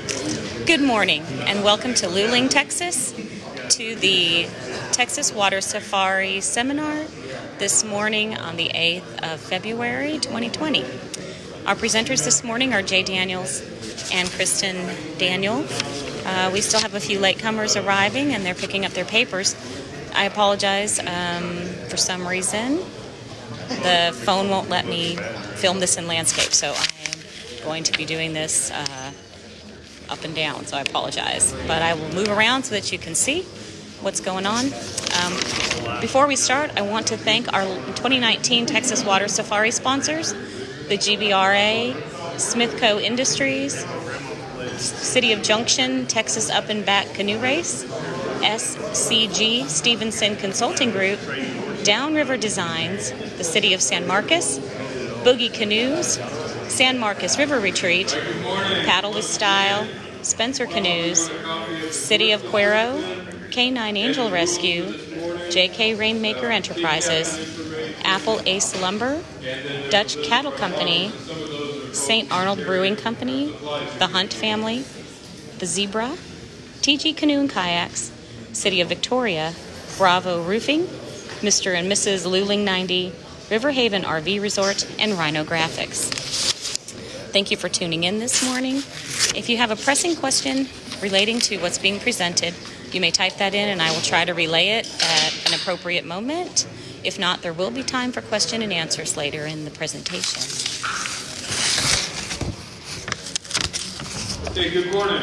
Good morning and welcome to Luling, Texas, to the Texas Water Safari Seminar this morning on the 8th of February 2020. Our presenters this morning are Jay Daniels and Kristen Daniel. We still have a few latecomers arriving and they're picking up their papers. I apologize for some reason. The phone won't let me film this in landscape, so I am going to be doing this up and down, so I apologize. But I will move around so that you can see what's going on. Before we start, I want to thank our 2019 Texas Water Safari sponsors, the GBRA, Smithco Industries, City of Junction, Texas Up and Back Canoe Race, SCG Stevenson Consulting Group, Downriver Designs, the City of San Marcos, Boogie Canoes, San Marcos River Retreat, Paddle with Style, Spencer Canoes, City of Cuero, K9 Angel Rescue, JK Rainmaker Enterprises, Apple Ace Lumber, Dutch Cattle Company, St. Arnold Brewing Company, The Hunt Family, The Zebra, TG Canoe and Kayaks, City of Victoria, Bravo Roofing, Mr. and Mrs. Luling 90, River Haven RV Resort, and Rhino Graphics. Thank you for tuning in this morning. If you have a pressing question relating to what's being presented, you may type that in and I will try to relay it at an appropriate moment. If not, there will be time for question and answers later in the presentation. Hey, good morning.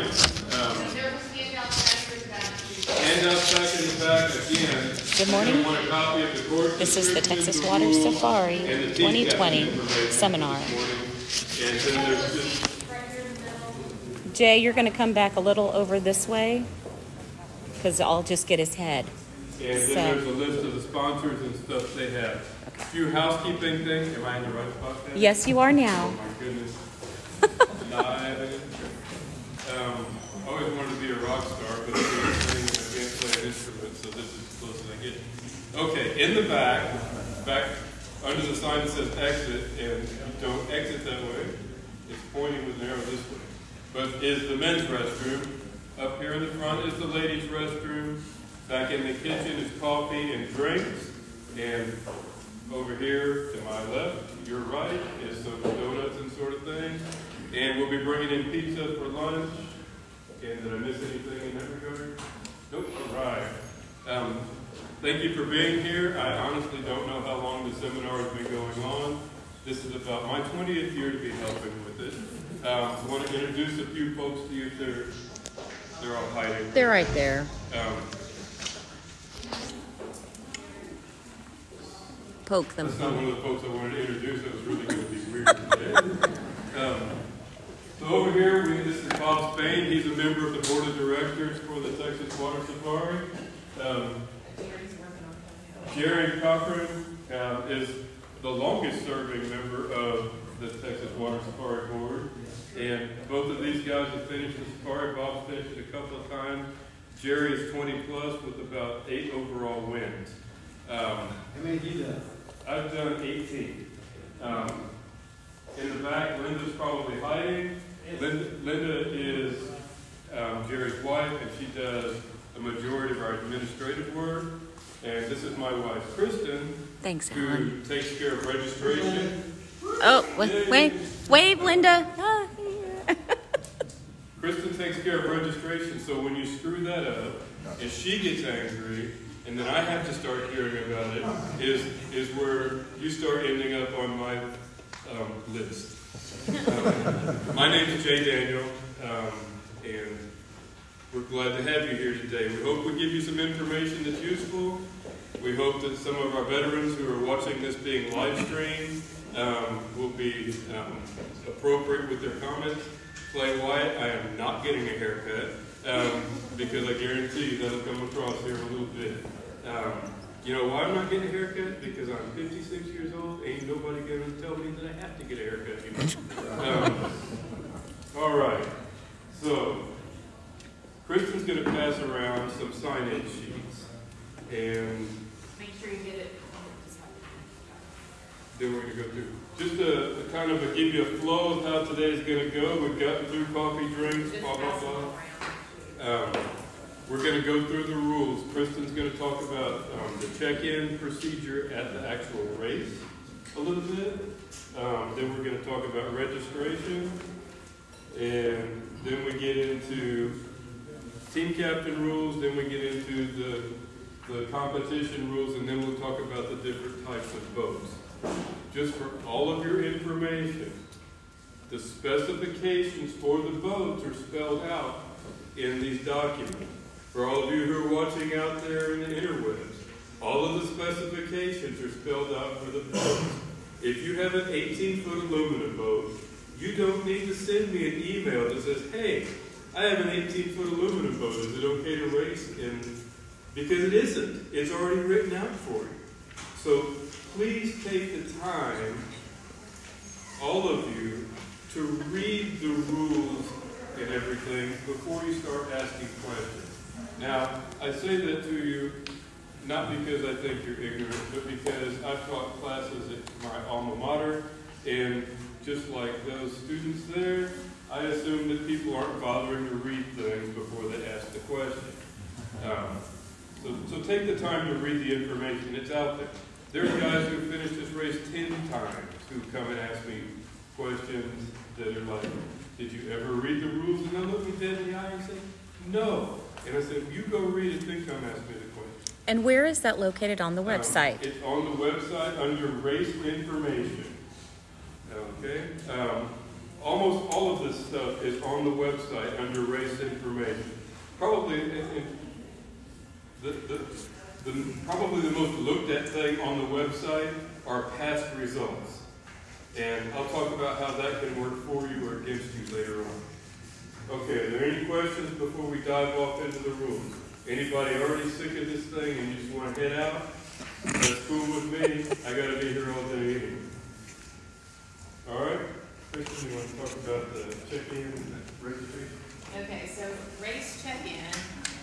Handouts back in the back again. Good morning. This is the Texas Water Safari 2020 seminar. Jay, you're going to come back a little over this way because I'll just get his head. And then there's a list of the sponsors and stuff they have. Okay. A few housekeeping things. Am I in the right spot now? Yes, you are now. Oh my goodness. I always wanted to be a rock star, but I can't play an instrument, so this is as close as I get. Okay, in the back under the sign that says exit, and you don't exit that way. It's pointing with an arrow this way. But is the men's restroom. Up here in the front is the ladies' restroom. Back in the kitchen is coffee and drinks. And over here to my left, your right, is some donuts and sort of things. And we'll be bringing in pizza for lunch. And did I miss anything in that regard? Nope. All right. Thank you for being here. I honestly don't know how long the seminar has been going on. This is about my 20th year to be helping with it. I want to introduce a few folks to you. They're all hiding. They're right there. Poke them. That's not one of the folks I wanted to introduce. That was really going to be weird today. So over here, this is Bob Spain. He's a member of the board of directors for the Texas Water Safari. Jerry Cochran is the longest serving member of the Texas Water Safari board. And both of these guys have finished the safari. Bob's finished it a couple of times. Jerry is 20 plus with about 8 overall wins. How many have you done? I've done 18. In the back, Linda's probably hiding. Linda is Jerry's wife, and she does the majority of our administrative work. And this is my wife, Kristen, Thanks, who Alan. takes care of registration. Oh, wave, Linda. Ah. Kristen takes care of registration, so when you screw that up, and she gets angry, and then I have to start hearing about it, is where you start ending up on my list. My name is Jay Daniel, and we're glad to have you here today. We hope we give you some information that's useful. We hope that some of our veterans who are watching this being live streamed will be appropriate with their comments. Play white, I am not getting a haircut because I guarantee you that'll come across here in a little bit. You know why I'm not getting a haircut? Because I'm 56 years old. Ain't nobody going to tell me that I have to get a haircut anymore. All right. So, Kristen's going to pass around some sign-in sheets. And make sure you get it. then we're going to go through. just to kind of give you a flow of how today's going to go. We've gotten through coffee, drinks, blah, blah, blah. We're going to go through the rules. Kristen's going to talk about the check-in procedure at the actual race a little bit. Then we're going to talk about registration. And then we get into team captain rules. Then we get into the competition rules. And then we'll talk about the different types of boats. Just for all of your information, the specifications for the boats are spelled out in these documents. For all of you who are watching out there in the interwebs, all of the specifications are spelled out for the boats. If you have an 18-foot aluminum boat, you don't need to send me an email that says, hey, I have an 18-foot aluminum boat. Is it okay to race? Because it isn't. It's already written out for you. So please take the time, all of you, to read the rules and everything before you start asking questions. Now, I say that to you not because I think you're ignorant, but because I've taught classes at my alma mater, and just like those students there, I assume that people aren't bothering to read things before they ask the question. So take the time to read the information. It's out there. There's guys who finished this race 10 times who come and ask me questions that are like, did you ever read the rules? And they'll look me dead in the eye and say, no. And I said, you go read it, then come ask me the question. And where is that located on the website? It's on the website under race information. Okay? Almost all of this stuff is on the website under race information. Probably probably the most looked at thing on the website are past results. And I'll talk about how that can work for you or against you later on. Okay, are there any questions before we dive off into the rules? Anybody already sick of this thing and you just want to head out? That's cool with me. I got to be here all day anyway. All right? Kristen, you want to talk about the check-in and registration? Okay, so race check-in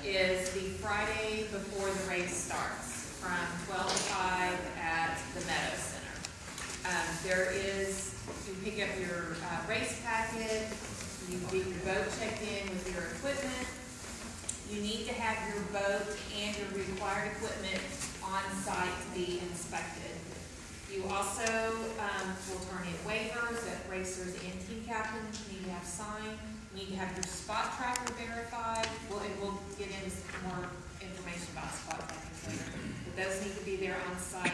is the Friday before the race starts from 12 to 5 at the Meadow Center. You pick up your race packet, you get your boat checked in with your equipment. You need to have your boat and your required equipment on site to be inspected. You also will turn in waivers that racers and team captains need to have signed. You need to have your spot tracker verified. We'll get into more information about spot trackers later. But those need to be there on site.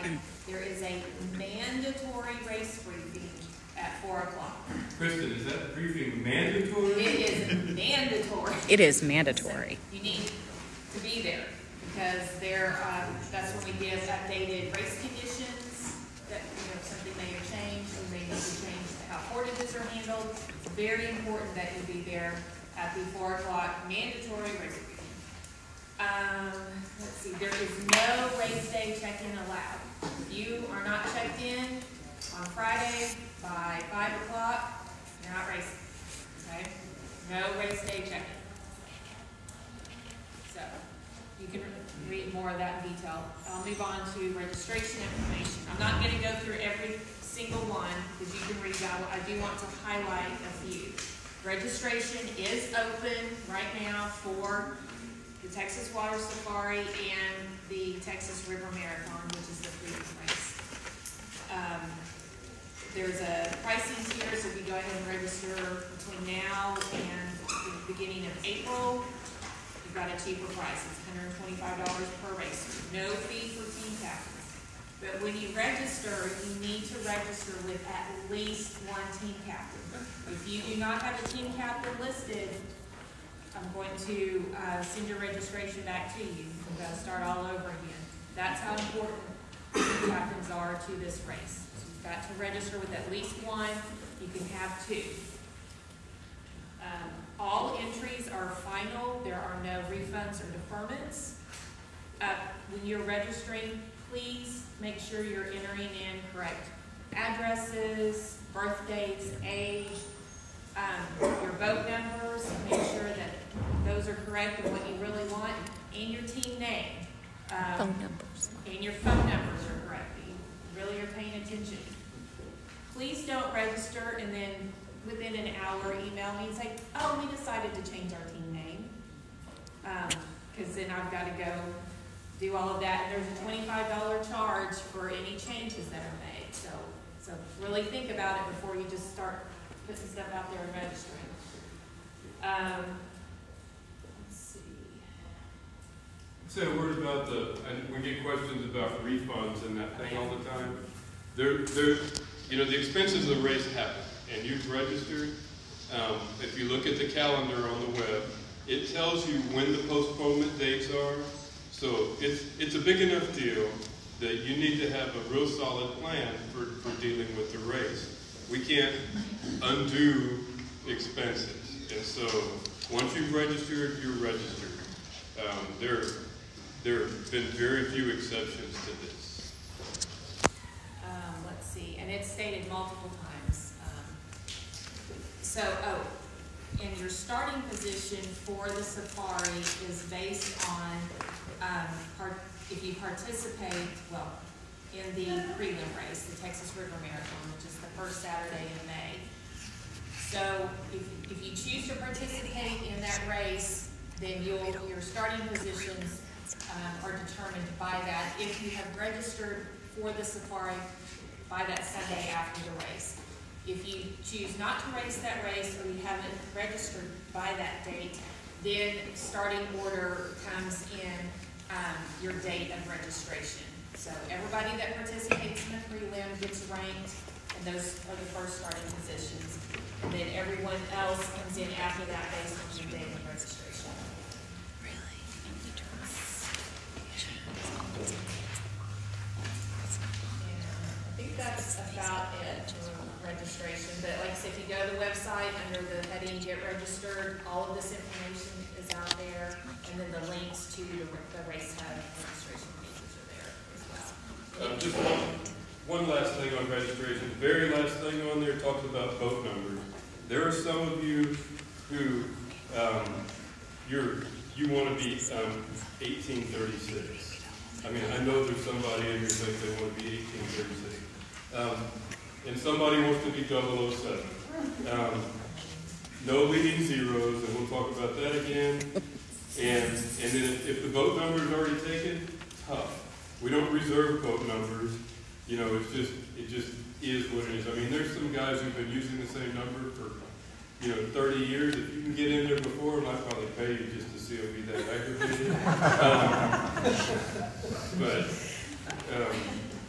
There is a mandatory race briefing at 4 o'clock. Kristen, is that briefing mandatory? It is mandatory. It is mandatory. So you need to be there because that's when we give updated race conditions. That something may have changed, and they need to change how portages are handled. It's very important that you be there at the 4 o'clock mandatory race briefing. Let's see, there is no race day check-in allowed. If you are not checked in on Friday by 5 o'clock, you're not racing. Okay? No race day check-in. So you can read more of that in detail. I'll move on to registration information. I'm not going to go through every single one because you can read that. I do want to highlight a few. Registration is open right now for the Texas Water Safari and the Texas River Marathon, which is the freedom race. There's a pricing tier, so if you go ahead and register between now and the beginning of April, you've got a cheaper price. It's $125 per racer. No fee for team captains. But when you register, you need to register with at least one team captain. If you do not have a team captain listed, I'm going to send your registration back to you. You've got to start all over again. That's how important team captains are to this race. So you've got to register with at least one. You can have two. All entries are final. There are no refunds or deferments. When you're registering, please make sure you're entering in correct addresses, birth dates, age, your boat numbers. Make sure that those are correct and what you really want, and your team name. Phone numbers. And your phone numbers are correct. You really are paying attention. please don't register and then within an hour email me and say, oh, we decided to change our team name. Because then I've got to go do all of that, and there's a $25 charge for any changes that are made. So really think about it before you just start putting stuff out there and registering. Let's see. Say a word about and we get questions about refunds and that thing all the time. The expenses of the race happen, and you've registered. If you look at the calendar on the web, it tells you when the postponement dates are. So it's a big enough deal that you need to have a real solid plan for dealing with the race. We can't undo expenses. And so once you've registered, you're registered. There have been very few exceptions to this. Let's see, and it's stated multiple times. And your starting position for the safari is based on if you participate, in the prelim race, the Texas River Marathon, which is the first Saturday in May. So if you choose to participate in that race, then your starting positions are determined by that if you have registered for the safari by that Sunday after the race. If you choose not to race that race or you haven't registered by that date, then starting order comes in your date of registration. So everybody that participates in the prelim gets ranked, and those are the first starting positions. And then everyone else comes in after that based on your date of registration. Really? And I think that's about it for registration. But like I said, if you go to the website under the heading Get Registered, all of this information is out there, and then the links to the race hub registration pages are there as well. Just one last thing on registration. The very last thing on there talks about boat numbers. There are some of you who you want to be 1836. I mean, I know there's somebody in here who thinks they want to be 1836. And somebody wants to be 007. No leading zeros, and we'll talk about that again. And then if the boat number is already taken, tough. We don't reserve boat numbers. It just is what it is. I mean, there's some guys who've been using the same number for 30 years. If you can get in there before them, I'd probably pay you just to see them be that aggravated. But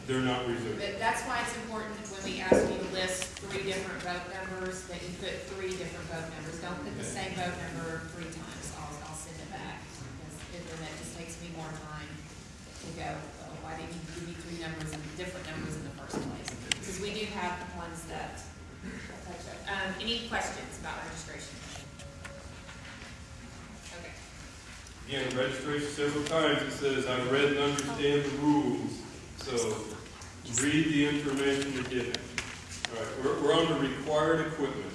they're not reserved. But that's why it's important when we ask you to list 3 different boat numbers, that you put 3 different boat numbers. Don't put the same boat number 3 times. I'll send it back, because then that just takes me more time to go, oh, why didn't you give me 3 numbers and different numbers in the first place? Because we do have ones that touch up. Any questions about registration? Okay. Again, registration several times it says, I read and understand the rules. So read the information you're given. All right, we're on the required equipment.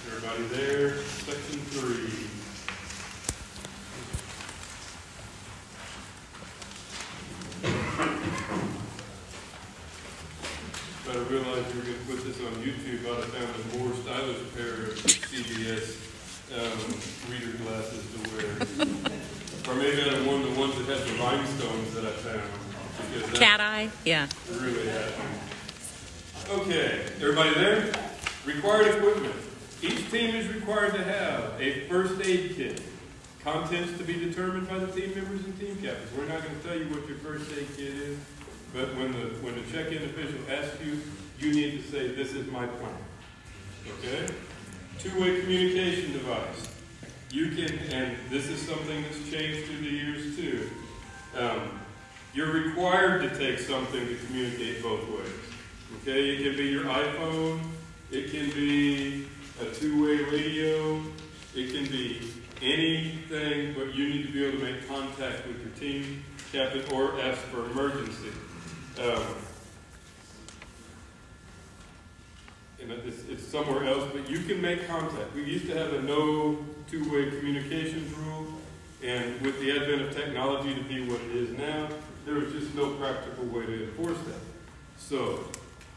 Everybody there? Section 3. If I realized we were going to put this on YouTube, I'd have found a more stylish pair of CBS reader glasses to wear. Or maybe I'd have worn the ones that had the rhinestones that I found. Cat eye? Yeah. Really happened. Okay, everybody there? Required equipment. Each team is required to have a first aid kit. Contents to be determined by the team members and team captains. We're not going to tell you what your first aid kit is, but when the check-in official asks you, you need to say, this is my plan. Okay? Two-way communication device. You can, and this is something that's changed through the years too. You're required to take something to communicate both ways. Okay? It can be your iPhone. It can be a two-way radio. It can be anything, but you need to be able to make contact with your team captain or ask for emergency. And it's somewhere else, but you can make contact. We used to have a no two-way communications rule. And with the advent of technology to be what it is now, there was just no practical way to enforce that. So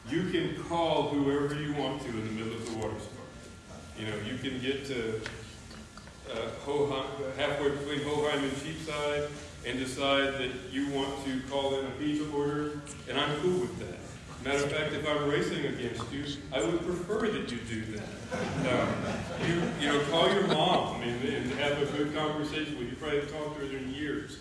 you can call whoever you want to in the middle of the water spot. You know, you can get to halfway between Hoheim and Cheapside and decide that you want to call in a pizza order, and I'm cool with that. Matter of fact, if I'm racing against you, I would prefer that you do that. You know, call your mom and have a good conversation with you. You probably haven't talked to her in years.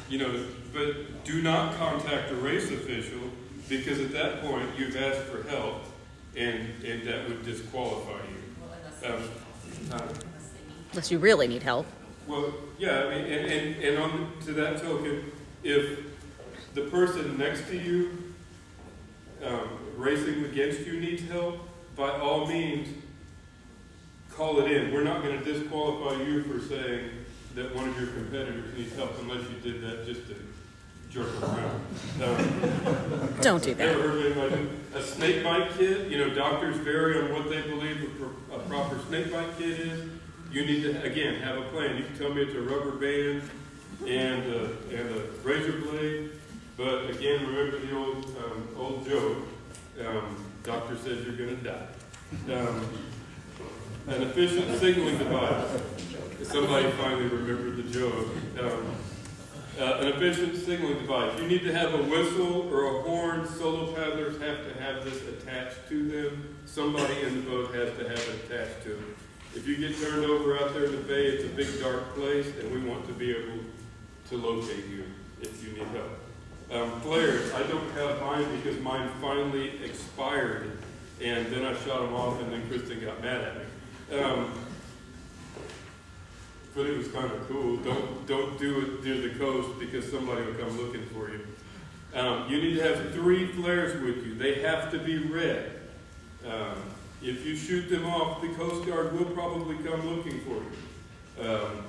You know, but do not contact a race official, because at that point you've asked for help, and that would disqualify you. Unless you really need help. Well, yeah, I mean, and on to that token, if the person next to you racing against you needs help, by all means, call it in. We're not going to disqualify you for saying that one of your competitors needs help, unless you did that just to jerk around. Don't do that. Ever heard of anybody do a snake bite kit? You know, doctors vary on what they believe a proper snake bite kit is. You need to, again, have a plan. You can tell me it's a rubber band and a razor blade, but again, remember the old joke. Doctor says you're going to die. An efficient signaling device. Somebody finally remembered the joke. An efficient signaling device. You need to have a whistle or a horn. Solo paddlers have to have this attached to them. Somebody in the boat has to have it attached to them. If you get turned over out there in the bay, it's a big dark place, and we want to be able to locate you if you need help. Flares, I don't have mine because mine finally expired, and then I shot them off, and then Kristen got mad at me. But it was kind of cool. Don't do it near the coast, because somebody will come looking for you. You need to have 3 flares with you. They have to be red. If you shoot them off, the Coast Guard will probably come looking for you.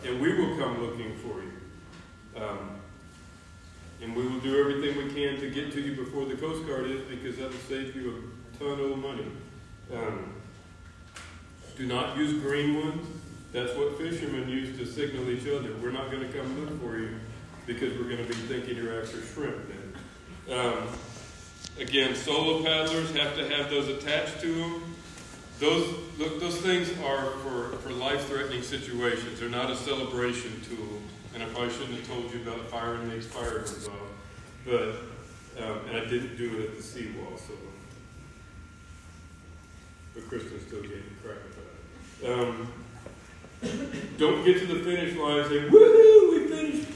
And we will come looking for you. And we will do everything we can to get to you before the Coast Guard is, because that will save you a ton of money. Do not use green ones. That's what fishermen use to signal each other. We're not going to come look for you, because we're going to be thinking you're after shrimp then. Again, solo paddlers have to have those attached to them. Those things are for life-threatening situations. They're not a celebration tool. And I probably shouldn't have told you about firing the expired ones off. But, and I didn't do it at the seawall, so. But Kristen still gave me crap about it. Don't get to the finish line and say, woohoo, we finished.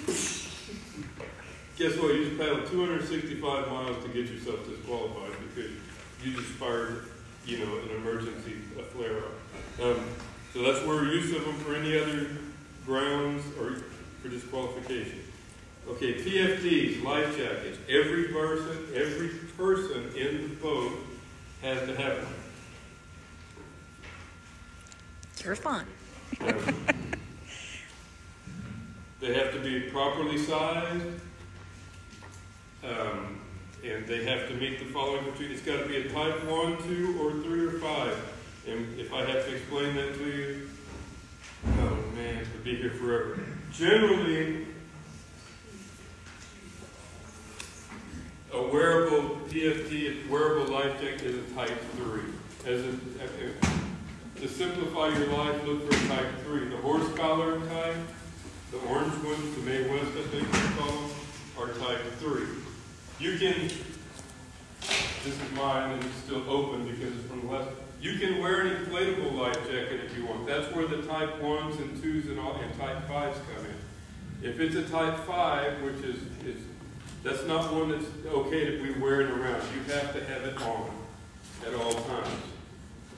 Guess what? You just paddled 265 miles to get yourself disqualified because you just fired, you know, an emergency flare-up. So that's where use of them for any other grounds or for disqualification. Okay, PFDs, life jackets. Every person in the boat has to have one. You're fine. They have to be properly sized, and they have to meet the following criteria. It's got to be a type 1, 2, or 3, or 5. And if I have to explain that to you, oh man, we'll be here forever. Generally, a wearable PFD, wearable life jacket is a type 3. To simplify your life, look for a type 3. The horse collar type, the orange ones, the Mae West, I think they call them, are type 3. You can, this is mine and it's still open because it's from the last. You can wear an inflatable life jacket if you want. That's where the type 1s and 2s and type 5s come in. If it's a type 5, which is that's not one that's okay to be wearing around. You have to have it on at all times.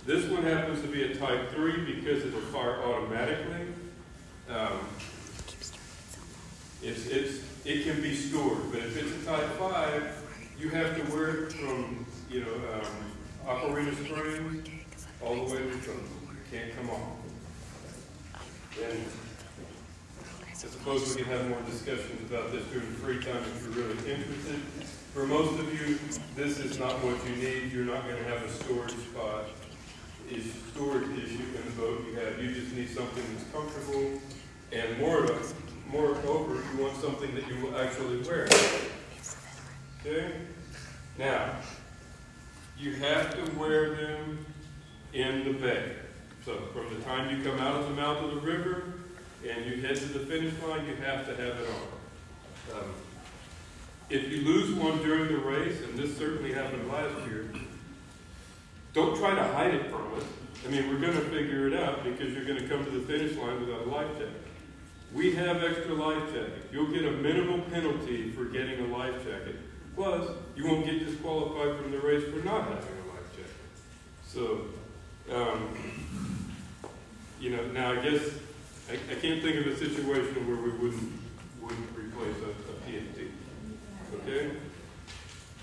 This one happens to be a type 3 because it'll fire automatically. It can be stored, but if it's a type 5, you have to wear it from, Ocarina Springs all the way to the front. Can't come off. And I suppose we can have more discussions about this during free time if you're really interested. For most of you, this is not what you need. You're not going to have a storage storage issue in the boat you have. You just need something that's comfortable And moreover, you want something that you will actually wear. Okay? Now, you have to wear them in the bay. So from the time you come out of the mouth of the river and you head to the finish line, you have to have it on. If you lose one during the race, and this certainly happened last year, don't try to hide it from us. I mean, we're going to figure it out because you're going to come to the finish line without a life jacket. We have extra life jackets. You'll get a minimal penalty for getting a life jacket. Plus, you won't get disqualified from the race for not having a life jacket. So, now I guess I can't think of a situation where we wouldn't replace a PFD. Okay?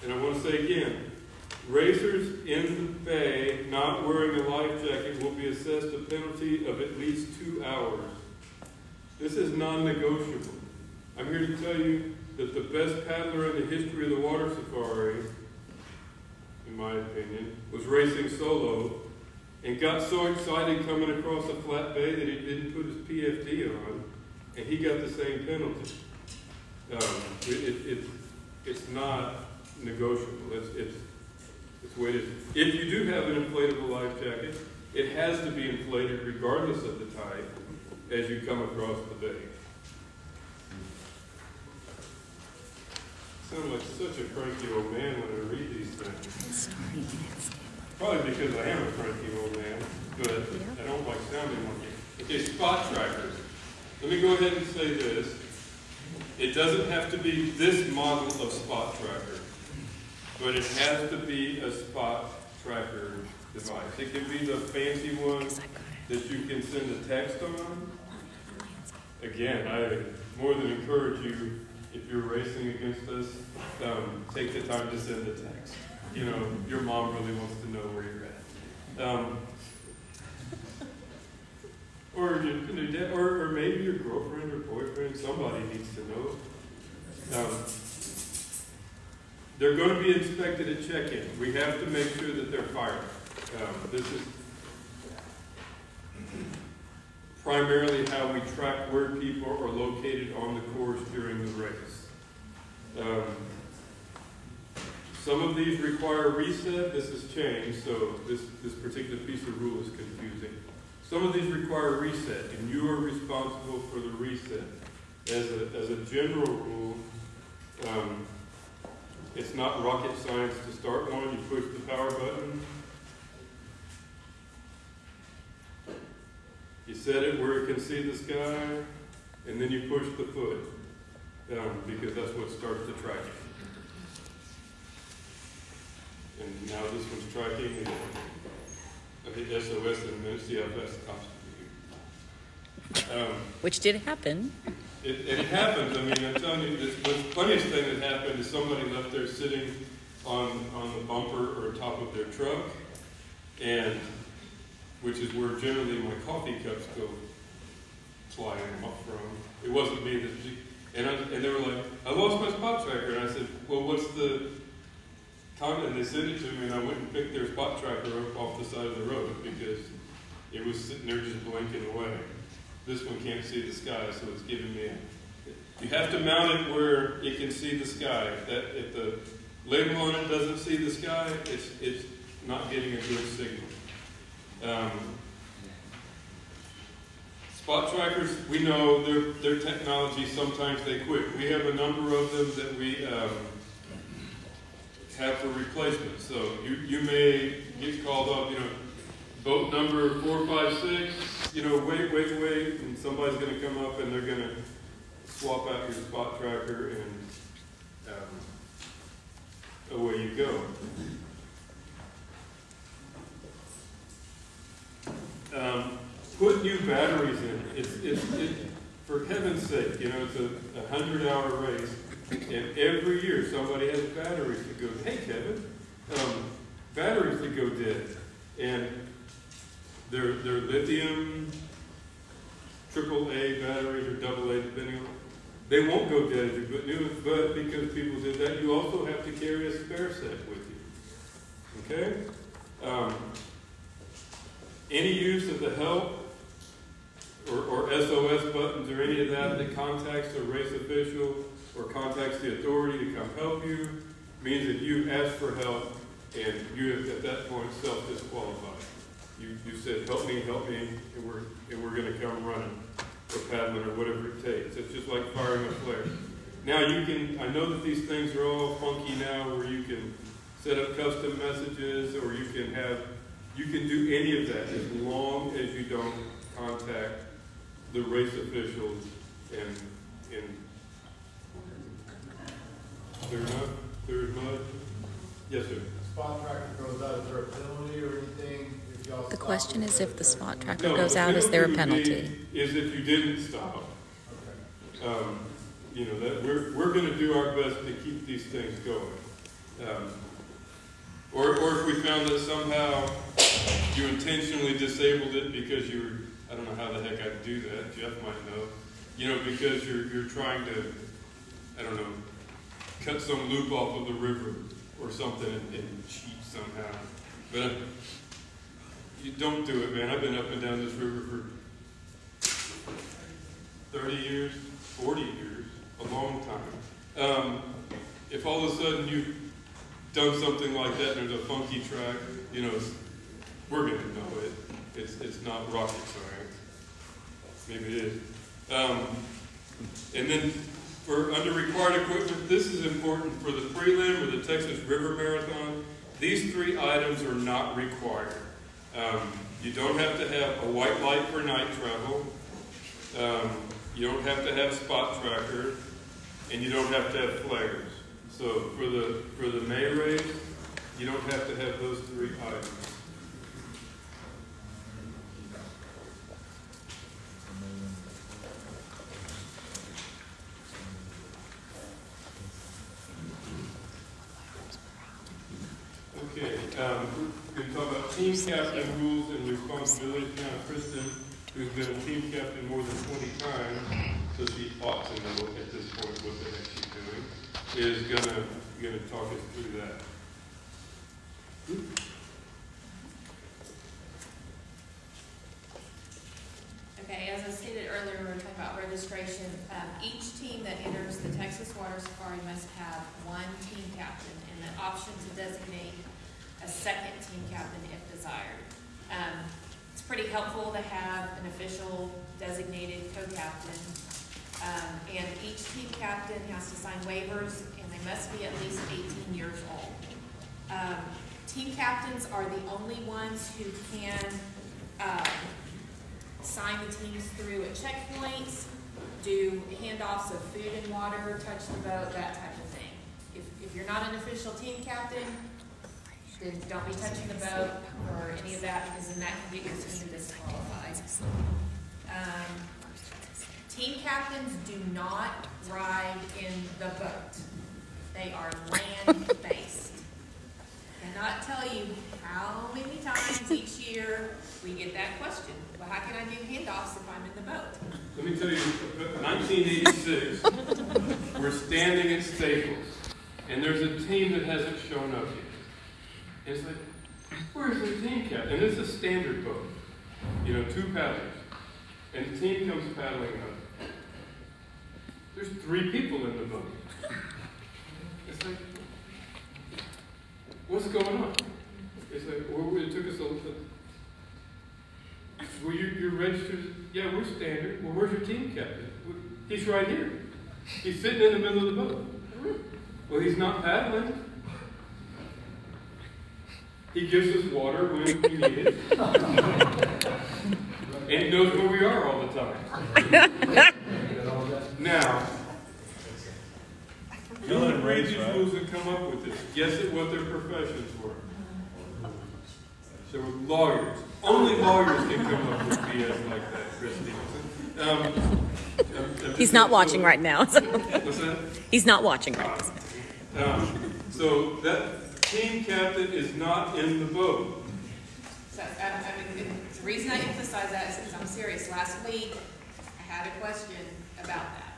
And I want to say again, racers in the bay not wearing a life jacket will be assessed a penalty of at least 2 hours. This is non-negotiable. I'm here to tell you that the best paddler in the history of the water safari, in my opinion, was racing solo and got so excited coming across a flat bay that he didn't put his PFD on, and he got the same penalty. It's not negotiable. It's the way it is. If you do have an inflatable life jacket, it has to be inflated regardless of the tide as you come across the bay. I sound like such a cranky old man when I read these things. Probably because I am a cranky old man, but I don't like sounding like it. Okay, spot trackers. Let me go ahead and say this. It doesn't have to be this model of spot tracker, but it has to be a spot tracker device. It can be the fancy one that you can send a text on. Again, I more than encourage you, if you're racing against us, take the time to send a text. You know, your mom really wants to know where you're at. Or maybe your girlfriend or boyfriend, somebody needs to know. They're going to be inspected at check-in. We have to make sure that they're fired. This is primarily how we track where people are located on the course during the race. Some of these require reset. This has changed, so this particular piece of rule is confusing. Some of these require reset, and you are responsible for the reset. As a general rule, it's not rocket science to start one. You push the power button. You set it where it can see the sky, and then you push the foot, because that's what starts the tracking. And now this one's tracking. I think SOS and then CFS stops. Which did happen. It happens. I mean, I'm telling you, the funniest thing that happened is somebody left there sitting on the bumper or top of their truck, and which is where generally my coffee cups go flying off from. It wasn't me and they were like, I lost my spot tracker, and I said, well, what's the time? And they sent it to me, and I went and picked their spot tracker up off the side of the road because it was sitting there just blinking away. This one can't see the sky, so it's giving me you have to mount it where it can see the sky. If the label on it doesn't see the sky, it's not getting a good signal. Spot trackers, we know their technology, sometimes they quit. We have a number of them that we have for replacement. So you may get called up, boat number 456, wait, and somebody's going to come up and they're going to swap out your spot tracker and away you go. Put new batteries in. It's for heaven's sake, it's a 100-hour race, and every year somebody has batteries that go. Hey, Kevin, batteries that go dead, and they're lithium, AAA batteries or AA, depending on. They won't go dead if you put new ones, but because people did that, you also have to carry a spare set with you. Okay. Any use of the help or or SOS buttons or any of that that contacts a race official or contacts the authority to come help you means that you asked for help and you have at that point self-disqualified. You said, help me, and we're going to come running or paddling or whatever it takes. It's just like firing a flare. Now you can, I know that these things are all funky now where you can set up custom messages or you can do any of that as long as you don't contact the race officials and there's mud. Yes, sir. Spot tracker goes out, is there a penalty or anything? If y'all The stop question is, if the because- spot tracker goes out, is there a penalty? Is if you didn't stop. Okay. You know, that we're going to do our best to keep these things going. Or if we found that somehow you intentionally disabled it because you were, I don't know how the heck I'd do that, Jeff might know, you know, because you're trying to, I don't know, cut some loop off of the river or something and cheat somehow. But you don't do it, man. I've been up and down this river for 30 years, 40 years, a long time. If all of a sudden you've done something like that and there's a funky track, you know, we're going to know it. It's not rocket science. Maybe it is. And then for under required equipment, this is important for the prelim or the Texas River Marathon. These 3 items are not required. You don't have to have a white light for night travel. You don't have to have spot trackers, and you don't have to have flares. So for the May race, you don't have to have those 3 items. Okay, we're going to talk about team captain rules and responsibilities. Now, Kristen, who's been a team captain more than 20 times, so she ought to know at this point what the heck she's doing, is going to talk us through that. Okay, as I stated earlier, we were talking about registration. Each team that enters the Texas Water Safari must have 1 team captain and the option to designate a second team captain if desired. It's pretty helpful to have an official designated co-captain. And each team captain has to sign waivers and they must be at least 18 years old. Team captains are the only ones who can sign the teams through at checkpoints, do handoffs of food and water, touch the boat, that type of thing. If you're not an official team captain, then don't be touching the boat or any of that, because then that can get your team disqualified. Team captains do not ride in the boat. They are land-based. I cannot tell you how many times each year we get that question. Well, how can I do handoffs if I'm in the boat? Let me tell you, 1986, we're standing at Staples, and there's a team that hasn't shown up yet. And it's like, where's the team captain? And it's a standard boat, you know, 2 paddlers. And the team comes paddling up. There's 3 people in the boat. It's like, what's going on? It's like, well, it took us a little bit. Well, you're registered. Yeah, we're standard. Well, where's your team captain? He's right here. He's sitting in the middle of the boat. Well, he's not paddling. He gives us water when we need it. And he knows where we are all the time. Now, who read these rules and come up with this? Guess at what their professions were. There were lawyers. Only lawyers can come up with BS like that, Chris Stevenson. He's not watching right now. So. What's that? He's not watching right now. So that team captain is not in the boat. So, the reason I emphasize that is because I'm serious. Last week, I had a question about that.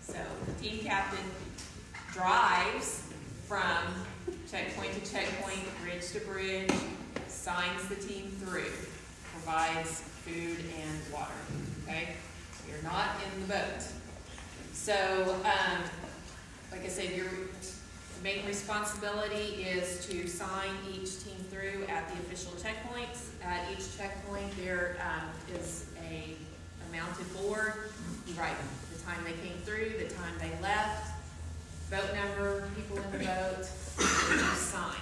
So, the team captain drives from checkpoint to checkpoint, bridge to bridge, signs the team through, provides food and water. Okay? You're not in the boat. So, like I said, your main responsibility is to sign each team through at the official checkpoints. At each checkpoint, there is a mounted board. You write the time they came through, the time they left, boat number, people in the boat, and you sign.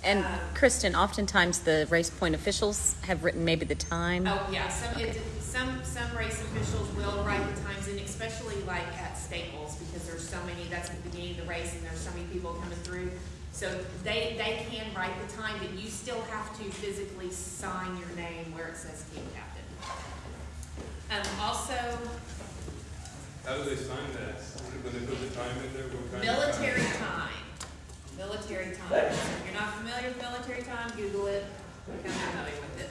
And Kristen, oftentimes the race point officials have written maybe the time. Oh yeah, some race officials will write the times in, especially like at Staples, because there's so many. That's at the beginning of the race, and there's so many people coming through. So they can write the time, but you still have to physically sign your name where it says team captain. Also, How do they sign that? When they put the time in there, what kind military of time. Military time. If you're not familiar with military time, Google it. Become familiar with it.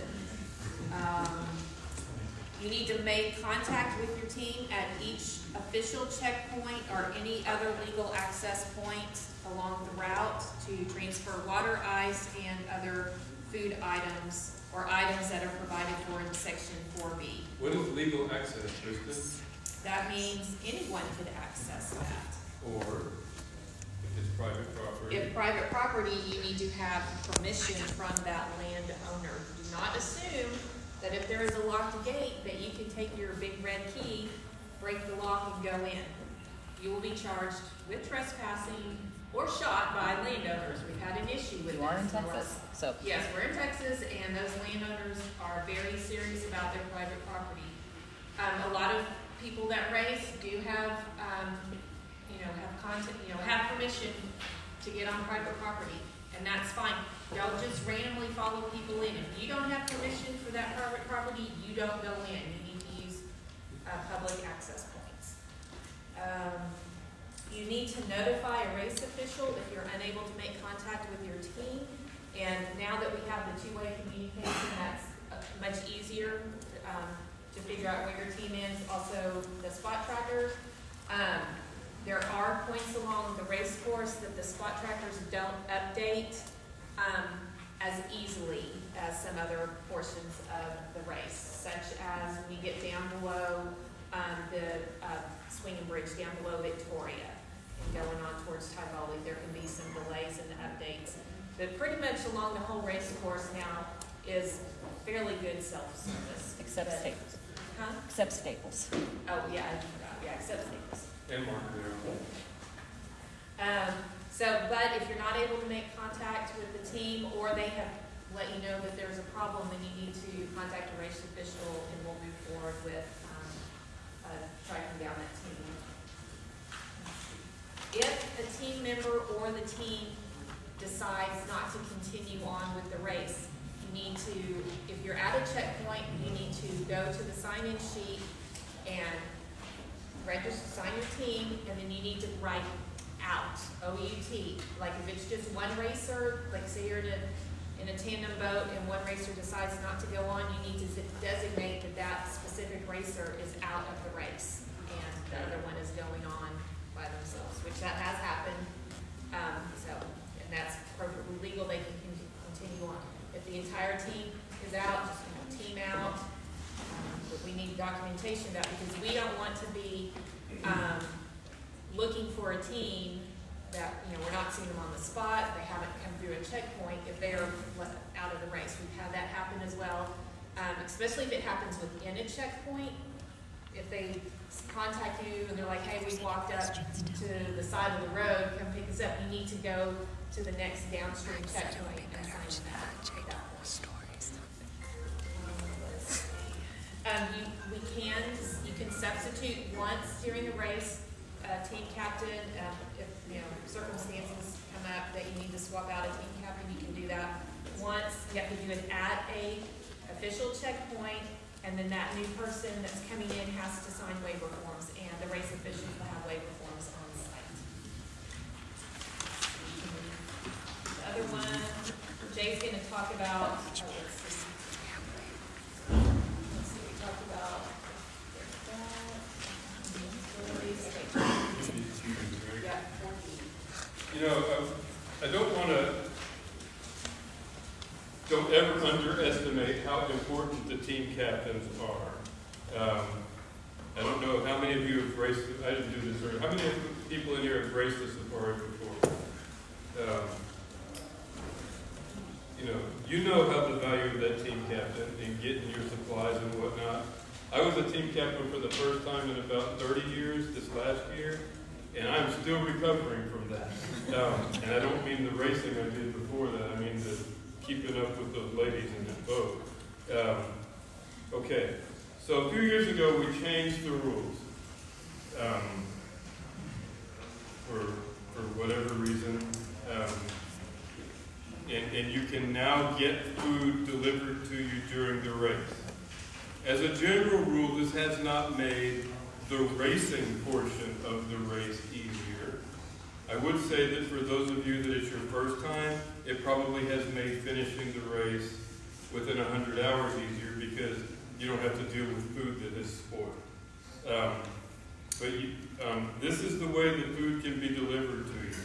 You need to make contact with your team at each official checkpoint or any other legal access point along the route to transfer water, ice, and other food items or items that are provided for in Section 4B. What is legal access, Kristen? That means anyone could access that. Or if it's private property? If private property, you need to have permission from that landowner. Do not assume that if there is a locked gate, that you can take your big red key, break the lock, and go in. You will be charged with trespassing or shot by landowners. We've had an issue with You are in this. Texas, so. Yes, we're in Texas, and those landowners are very serious about their private property. A lot of people that race do have, have permission to get on private property, and that's fine. Don't just randomly follow people in. If you don't have permission for that private property, you don't go in. You need to use public access points. You need to notify a race official if you're unable to make contact with your team. And now that we have the two-way communication, that's much easier to figure out where your team is. Also, the spot trackers. There are points along the race course that the spot trackers don't update as easily as some other portions of the race, such as when you get down below the swinging bridge down below Victoria and going on towards Tivoli, there can be some delays in the updates. But pretty much along the whole race course now is fairly good self-service. Except Staples. Huh? Except Staples. Oh, yeah, I forgot. Yeah, except Staples. And Mark there. But if you're not able to make contact with the team, or they have let you know that there's a problem, then you need to contact a race official, and we'll move forward with tracking down that team. If a team member or the team decides not to continue on with the race, you need to, if you're at a checkpoint, you need to go to the sign-in sheet and register, sign your team, and then you need to write out, O-U-T. Like if it's just one racer, like say you're in a tandem boat and one racer decides not to go on, you need to designate that that specific racer is out of the race and the other one is going on by themselves, which that has happened. And that's perfectly legal. They can continue on. If the entire team is out, just team out. But we need documentation of that because we don't want to be looking for a team that, we're not seeing them on the spot, they haven't come through a checkpoint if they're out of the race. We've had that happen as well, especially if it happens within a checkpoint. If they contact you and they're like, hey, we walked up to the side of the road, come pick us up, you need to go to the next downstream checkpoint and sign that. You can substitute once during the race, team captain. If circumstances come up that you need to swap out a team captain, you can do that once. You have to do it at a official checkpoint, and then that new person that's coming in has to sign waiver forms, and the race officials will have waiver forms on site. The other one, Jay's going to talk about. Don't ever underestimate how important the team captains are. I don't know how many of you have raced, I didn't do this earlier, how many people in here have raced the safari before? You know how the value of that team captain and getting your supplies and whatnot. I was a team captain for the first time in about 30 years this last year, and I'm still recovering from that. And I don't mean the racing I did before that, I mean the keeping up with those ladies in the boat. Okay, so a few years ago we changed the rules. For whatever reason. And you can now get food delivered to you during the race. As a general rule, this has not made the racing portion of the race easier. I would say that for those of you that it's your first time, it probably has made finishing the race within 100 hours easier because you don't have to deal with food that is spoiled. This is the way the food can be delivered to you,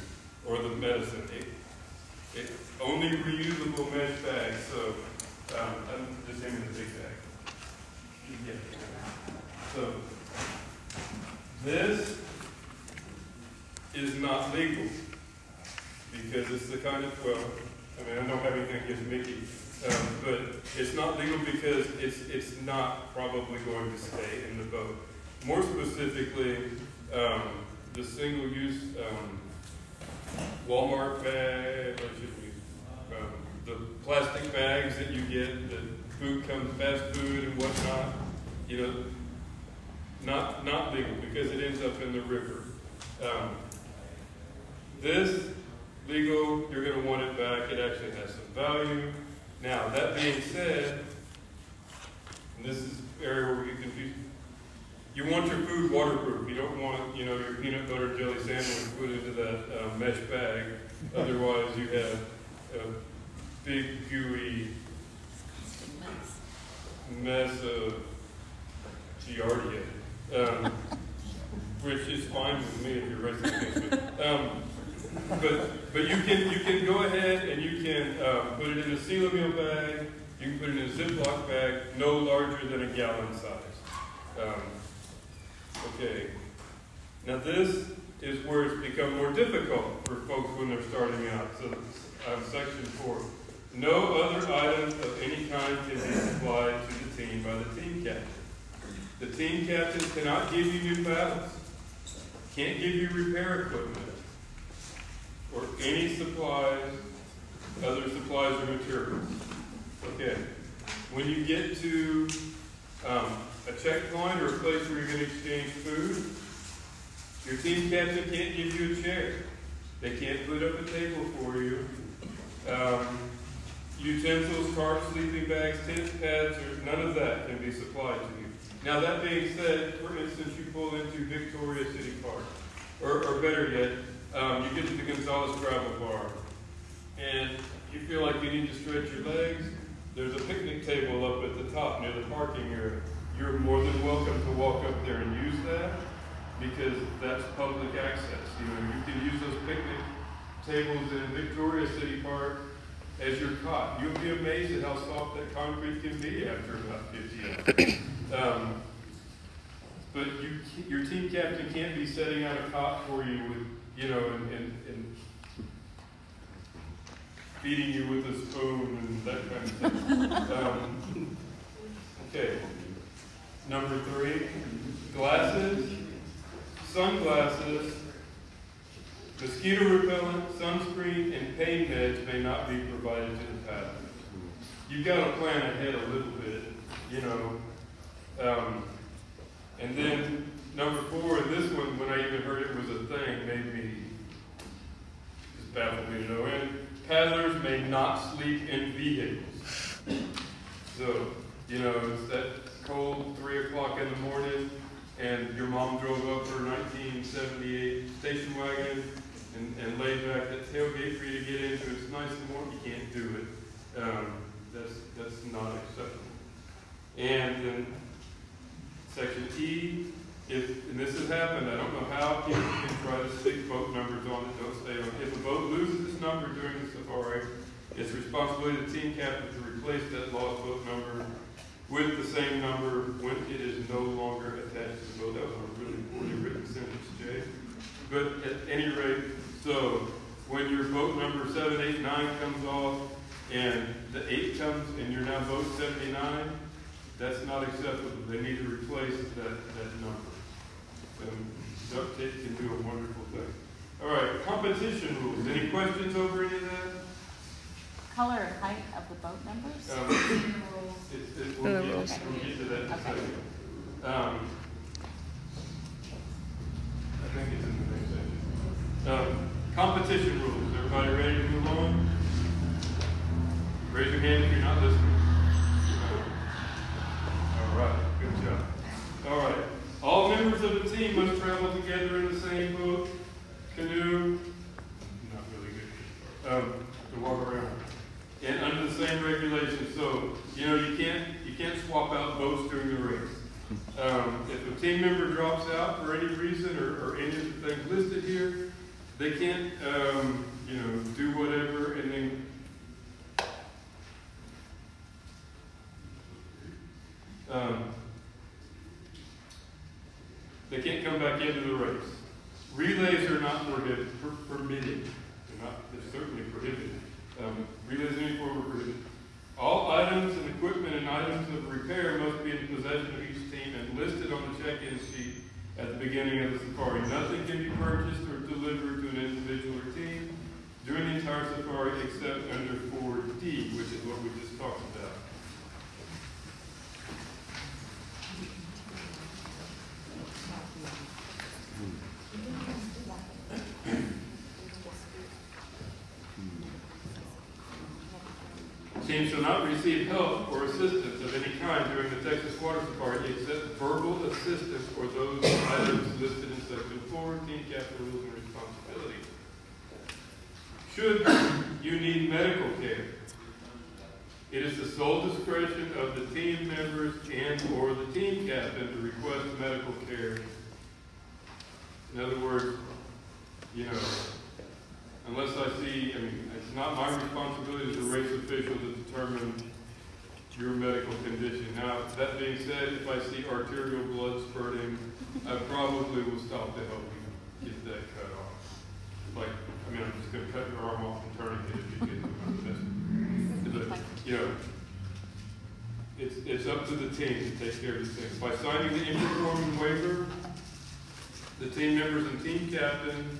or the medicine. It only reusable mesh bags, so I'm just aiming the big bag. Yeah. So this is not legal because it's the kind of, well, I mean, I don't have anything against Mickey, but it's not legal because it's not probably going to stay in the boat. More specifically, the single-use Walmart bag, the plastic bags that you get, that food comes, fast food and whatnot, not legal because it ends up in the river. This legal, you're going to want it back. It actually has some value. Now, that being said, and this is the area where we get confused. You want your food waterproof. You don't want, your peanut butter jelly sandwich put into that mesh bag. Otherwise, you have a big, gooey mess of giardia, which is fine with me if you're racing against me. But you can go ahead and you can put it in a seal-a-meal bag. You can put it in a Ziploc bag, no larger than a gallon size. Okay, now this is where it's become more difficult for folks when they're starting out. So section 4, no other items of any kind can be supplied to the team by the team captain. The team captain cannot give you new paddles, can't give you repair equipment, or any supplies, other supplies or materials. Okay, when you get to a checkpoint or a place where you're going to exchange food, your team captain can't give you a chair. They can't put up a table for you. Utensils, tarps, sleeping bags, tent pads, or none of that can be supplied to you. Now that being said, for instance, you pull into Victoria City Park, or better yet, you get to the Gonzales Gravel Bar, and you feel like you need to stretch your legs. There's a picnic table up at the top near the parking area. You're more than welcome to walk up there and use that because that's public access. You can use those picnic tables in Victoria City Park as your cot. You'll be amazed at how soft that concrete can be after about 50 hours. But your team captain can't be setting out a cot for you with, and feeding you with a spoon and that kind of thing. Okay. Number 3, glasses, sunglasses, mosquito repellent, sunscreen, and pain meds may not be provided to the passenger. You've got to plan ahead a little bit, and then number 4, this one, when I even heard it was a thing, made me, just baffled me to no end. Paddlers may not sleep in vehicles. So, it's that cold 3 o'clock in the morning, and your mom drove up her 1978 station wagon and laid back that tailgate for you to get into. It's nice and warm. You can't do it. That's not acceptable. And then section E, and this has happened, I don't know how people can try to stick boat numbers on it, don't stay on it. If a boat loses its number during the safari, it's the responsibility of the team captain to replace that lost boat number with the same number when it is no longer attached to the boat. That was a really poorly written sentence, Jay. But at any rate, so when your boat number 7, 8, 9 comes off and the 8 comes and you're now boat 79, that's not acceptable. They need to replace that number. Duct tape can do a wonderful thing. All right, competition rules. Any questions over any of that? Color and height of the boat numbers? We'll get to that in a second. I think it's in the next section. Competition rules. Everybody ready to move on? Raise your hand if you're not listening. All right, good job. All right. All members of the team must travel together in the same boat, canoe, not really good, to walk around, and under the same regulations. So, you can't swap out boats during the race. If a team member drops out for any reason or any of the things listed here, they can't, do whatever and then they can't come back into the race. Relays are not permitted. They're certainly prohibited. Relays in any form are prohibited. All items and equipment and items of repair must be in possession of each team and listed on the check-in sheet at the beginning of the safari. Nothing can be purchased or delivered to an individual or team during the entire safari except under 4D, which is what we just talked about. Teams shall not receive help or assistance of any kind during the Texas Water Safari except verbal assistance or those items listed in Section 4, Team Captain Rules and Responsibilities. Should you need medical care, it is the sole discretion of the team members and or the team captain to request medical care. In other words, unless I see, it's not my responsibility as a race official to determine your medical condition. Now, that being said, if I see arterial blood spurting, I probably will stop to help you get that cut off. I'm just going to cut your arm off and turn it if you get it's up to the team to take care of these things. By signing the inter-form waiver, the team members and team captain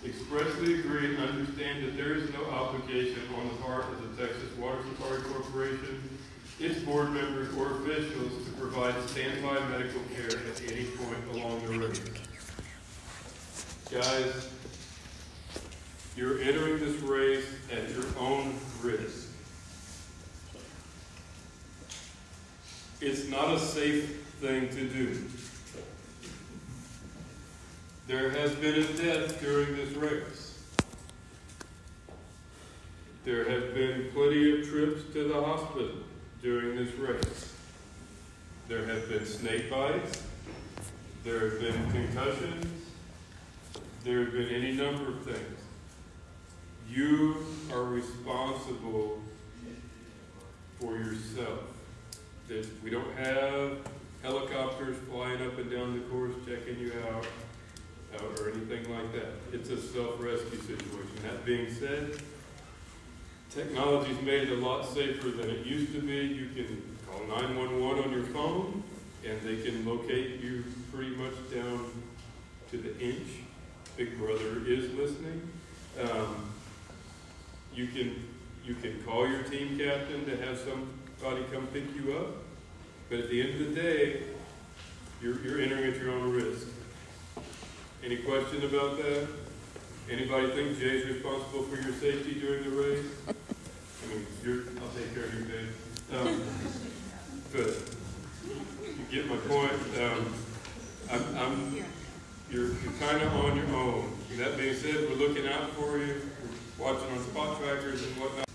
expressly agree and understand that there is no obligation on the part of the Texas Water Safari Corporation, its board members, or officials to provide standby medical care at any point along the route. Guys, you're entering this race at your own risk. It's not a safe thing to do. There has been a death during this race. There have been plenty of trips to the hospital during this race. There have been snake bites. There have been concussions. There have been any number of things. You are responsible for yourself. We don't have helicopters flying up and down the course checking you out or anything like that. It's a self-rescue situation. That being said, technology's made it a lot safer than it used to be. You can call 911 on your phone, and they can locate you pretty much down to the inch. Big Brother is listening. You can call your team captain to have somebody come pick you up, but at the end of the day, you're entering at your own risk. Any question about that? Anybody think Jay's responsible for your safety during the race? I'll take care of you, Dave. But you get my point. You're kind of on your own. That being said, we're looking out for you. We're watching on spot trackers and whatnot.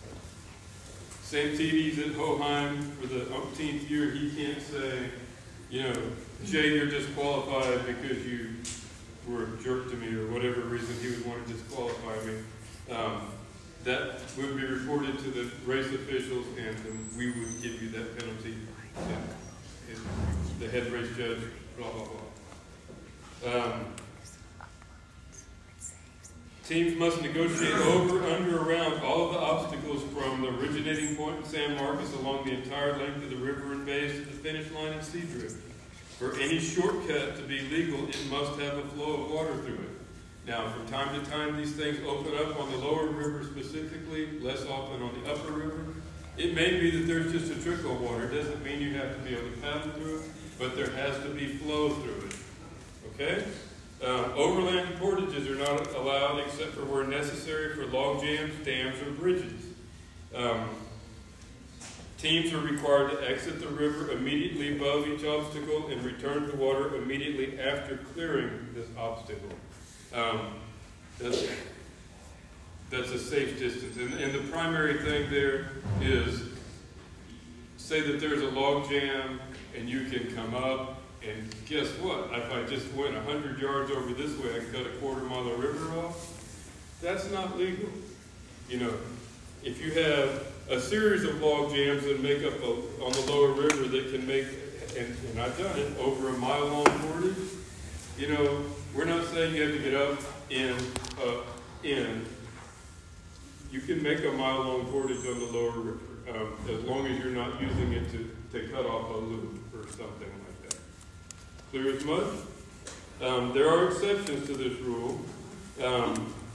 Same TV's at Hoheim for the umpteenth year. He can't say, Jay, you're disqualified because you were a jerk to me or whatever reason he would want to disqualify me. That would be reported to the race officials, and we would give you that penalty. head race judge, blah, blah, blah. Teams must negotiate over, under, around all of the obstacles from the originating point in San Marcos along the entire length of the river and bays to the finish line in Seadrift. For any shortcut to be legal, it must have a flow of water through it. Now, from time to time, these things open up on the lower river specifically, less often on the upper river. It may be that there's just a trickle of water. It doesn't mean you have to be able to paddle through it, but there has to be flow through it. Okay? Overland portages are not allowed except for where necessary for log jams, dams, or bridges. Teams are required to exit the river immediately above each obstacle and return to water immediately after clearing this obstacle. That's a safe distance. And the primary thing there is, say that there's a log jam and you can come up, and guess what? If I just went 100 yards over this way, I can cut a quarter-mile of river off. That's not legal. You know, if you have a series of log jams that make up on the lower river that can make, and I've done it, over a mile-long portage, you know, we're not saying you have to get up in. You can make a mile-long portage on the lower river, as long as you're not using it to cut off a loop or something like that. Clear as mud? There are exceptions to this rule.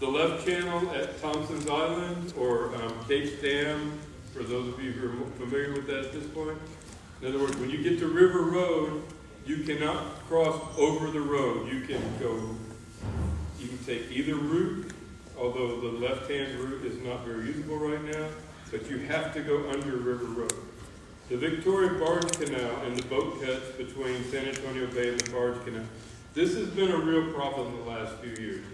The left channel at Thompson's Island or Cape Dam, for those of you who are familiar with that at this point. In other words, when you get to River Road, you cannot cross over the road. You can take either route, although the left-hand route is not very usable right now, but you have to go under River Road. The Victoria Barge Canal and the boat cuts between San Antonio Bay and the Barge Canal. This has been a real problem in the last few years.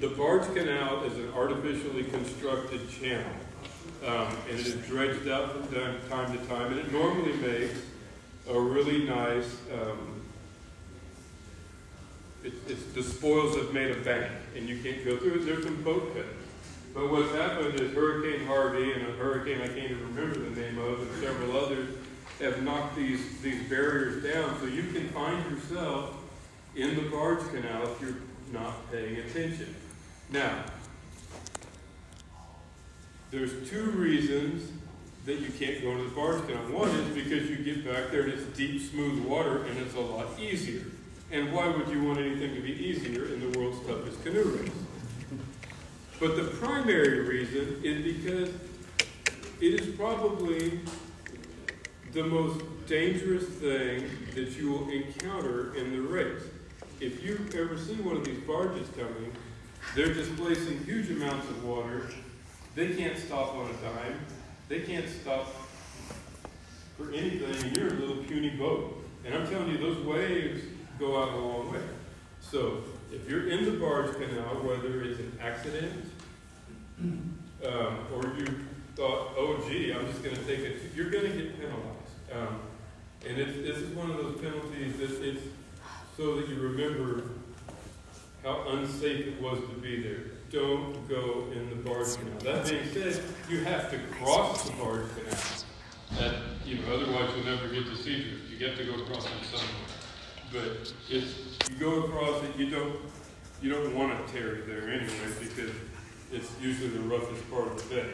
The Barge Canal is an artificially constructed channel, and it is dredged out from time to time, and it normally makes a really nice, the spoils have made a bank, and you can't go through it. There's some boat cuts. But what's happened is Hurricane Harvey and a hurricane I can't even remember the name of, and several others have knocked these barriers down, so you can find yourself in the Barge Canal if you're not paying attention. Now, there's two reasons that you can't go into the Barge Canal. One is because you get back there and it's deep, smooth water, and it's a lot easier. And why would you want anything to be easier in the world's toughest canoe race? But the primary reason is because it is probably the most dangerous thing that you will encounter in the race. If you ever see one of these barges coming, they're displacing huge amounts of water. They can't stop on a dime. They can't stop for anything, and you're a little puny boat. And I'm telling you, those waves go out a long way. So if you're in the Barge Canal, whether it's an accident, or you thought, oh gee, I'm just going to take it, you're going to get penalized. And this is one of those penalties that it's so that you remember how unsafe it was to be there. Don't go in the Barge Canal. That being said, you have to cross the Barge Canal. Otherwise you'll never get to Seadrift. You get to go across it somewhere. But you go across it, you don't want to tarry there anyway, because it's usually the roughest part of the bay.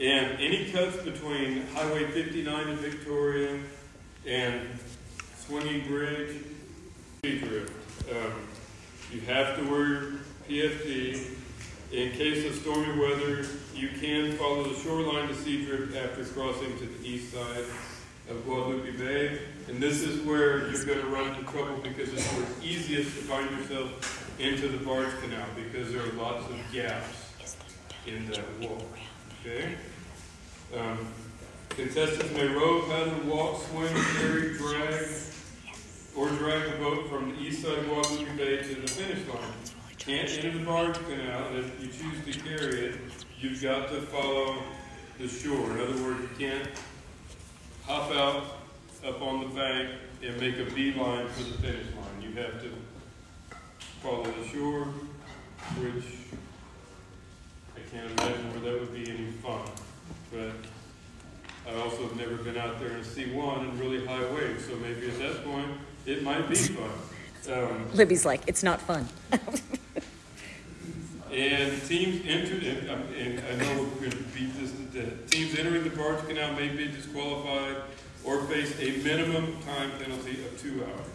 And any cuts between Highway 59 in Victoria and Swinging Bridge, Seadrift, you have to wear PFD. In case of stormy weather, you can follow the shoreline to Seadrift after crossing to the east side of Guadalupe Bay. And this is where you're going to run into trouble because it's where it's easiest to find yourself into the Barge Canal because there are lots of gaps in that wall. Okay? Contestants may row, paddle, walk, swim, carry, drag, or drag a boat from the east side of Guadalupe Bay to the finish line. Can't enter the Barge Canal, and if you choose to carry it, you've got to follow the shore. In other words, you can't hop out up on the bank and make a beeline for the finish line. You have to follow the shore, which I can't imagine where that would be any fun. But I also have never been out there in a C1 in really high waves, so maybe at that point it might be fun. Libby's like, it's not fun. And teams entered, and I know we're going to beat this to death. Teams entering the barge canal may be disqualified or face a minimum time penalty of 2 hours.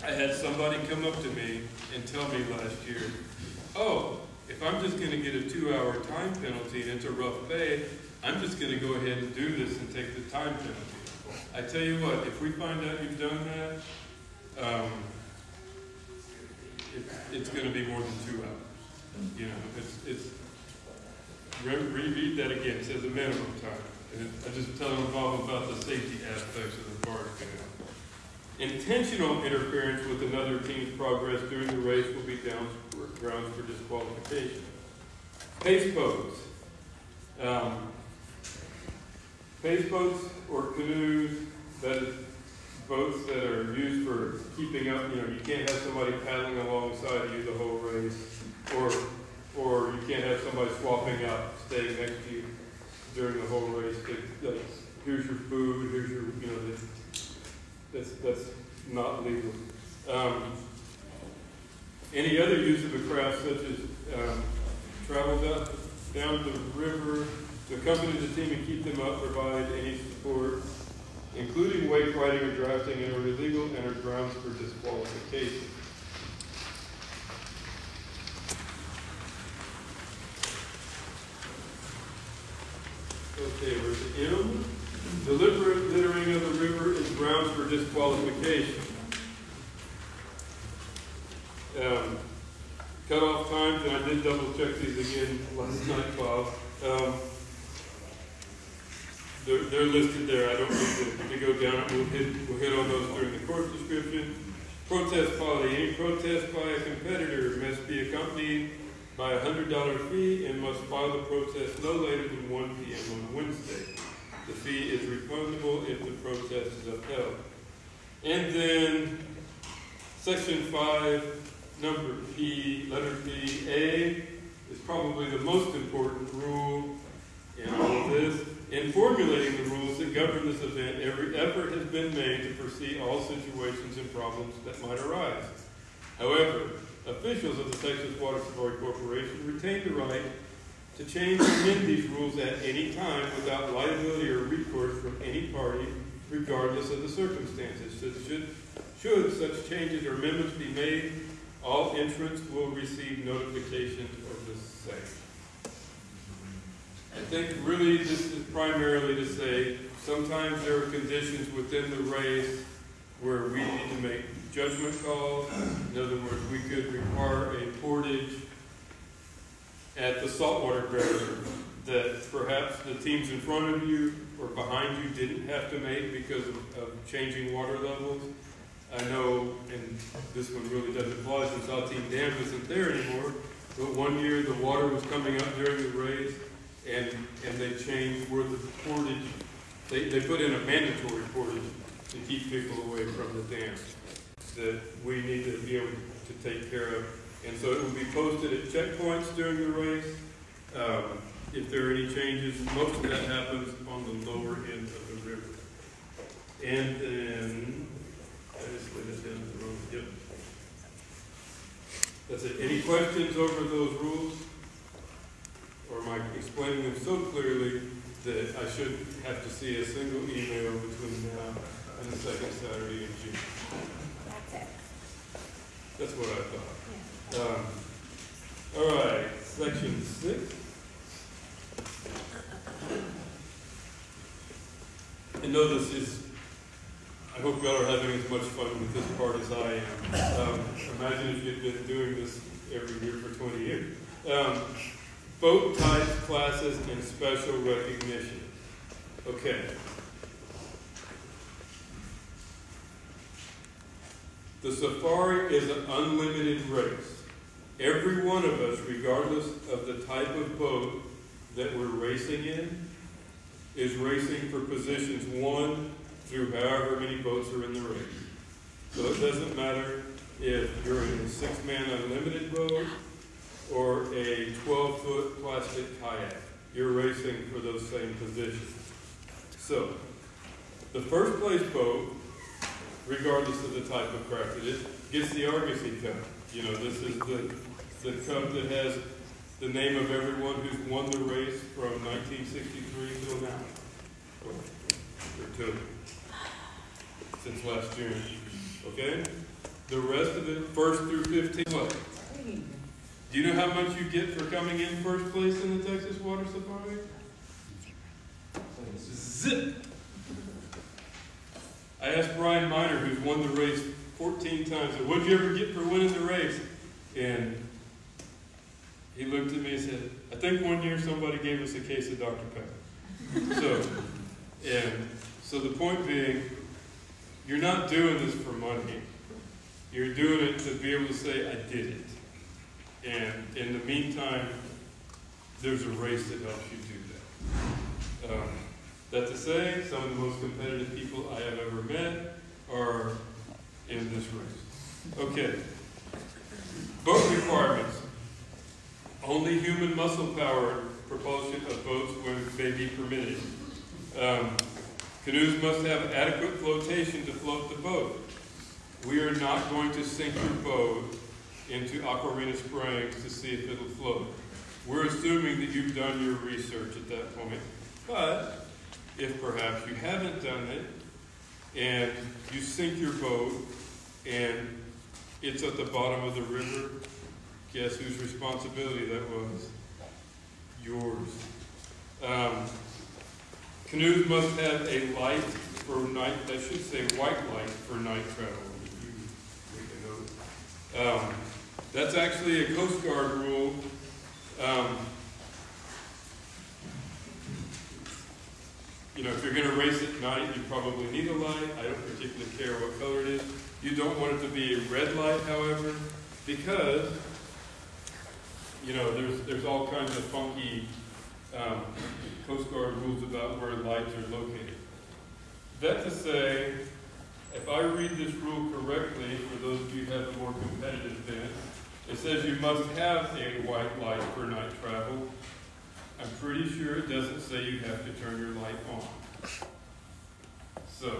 I had somebody come up to me and tell me last year, oh, if I'm just going to get a 2-hour time penalty and it's a rough day, I'm just going to go ahead and do this and take the time penalty. I tell you what, if we find out you've done that, it's going to be more than 2 hours. You know, reread that again. It says a minimum time. And I just tell them Bob about the safety aspects of the barge canal. Intentional interference with another team's progress during the race will be grounds for disqualification. Pace boats. Pace boats or canoes, that is boats that are used for keeping up, you know, you can't have somebody paddling alongside of you the whole race, or you can't have somebody swapping out, staying next to you during the whole race. Like, here's your food, here's your, you know, that's not legal. Any other use of a craft such as travel down the river to accompany the team and keep them up, provide any support, including wake riding or drafting, and are illegal and are grounds for disqualification. Okay, where's the M? Deliberate littering of the river is grounds for disqualification. Cut-off times, and I did double check these again last night, Bob. They're listed there. I don't need to go down. We'll hit on those during the course description. Protest policy. Any protest by a competitor must be accompanied by a $100 fee and must file the protest no later than 1 p.m. on Wednesday. The fee is refundable if the protest is upheld. And then Section 5, number P, letter P, A, is probably the most important rule in all of this. In formulating the rules that govern this event, every effort has been made to foresee all situations and problems that might arise. However, officials of the Texas Water Safari Corporation retain the right to change or amend these rules at any time without liability or recourse from any party, regardless of the circumstances. Should such changes or amendments be made, all entrants will receive notification of the same. I think really this is primarily to say sometimes there are conditions within the race where we need to make judgment calls. In other words, we could require a portage at the saltwater barrier that perhaps the teams in front of you or behind you didn't have to make because of changing water levels. I know, and this one really doesn't apply since our team Dam isn't there anymore, but one year the water was coming up during the race and they changed where the portage, they put in a mandatory portage to keep people away from the dam that we need to be able to take care of. And so it will be posted at checkpoints during the race. If there are any changes, most of that happens on the lower end of the river. And then, I just laid that down the wrong, yep. That's it. Any questions over those rules? Or am I explaining them so clearly that I shouldn't have to see a single email between now and the second Saturday in June? That's it. That's what I thought. All right, section 6. I know this is, I hope y'all are having as much fun with this part as I am. Imagine if you'd been doing this every year for 20 years. Boat types, classes, and special recognition. Okay. The safari is an unlimited race. Every one of us, regardless of the type of boat that we're racing in, is racing for positions 1 through however many boats are in the race. So it doesn't matter if you're in a 6-man unlimited boat or a 12-foot plastic kayak. you're racing for those same positions. So, the first place boat, regardless of the type of craft it is, gets the Argosy Cup. You know, this is the cup that has the name of everyone who's won the race from 1963 till now. Or till since last June. Okay? The rest of it, 1st through 15th place. Do you know how much you get for coming in first place in the Texas Water Safari? Zip! I asked Brian Miner, who's won the race 14 times, what did you ever get for winning the race? And he looked at me and said, I think one year somebody gave us a case of Dr. Pepper. So the point being, you're not doing this for money. You're doing it to be able to say, I did it. And in the meantime, there's a race that helps you do that. That to say, some of the most competitive people I have ever met are in this race. Okay. Boat requirements. Only human muscle power propulsion of boats may be permitted. Canoes must have adequate flotation to float the boat. We are not going to sink your boat into Aquarena Springs to see if it'll float. We're assuming that you've done your research at that point. But if perhaps you haven't done it and you sink your boat and it's at the bottom of the river, guess whose responsibility that was? Yours. Canoes must have a light for night, I should say white light for night travel. That's actually a Coast Guard rule. You know, if you're going to race at night, you probably need a light. I don't particularly care what color it is. You don't want it to be a red light, however, because, you know, there's all kinds of funky Coast Guard rules about where lights are located. That to say, if I read this rule correctly, for those of you who have a more competitive bent, it says you must have a white light for night travel. I'm pretty sure it doesn't say you have to turn your light on. So,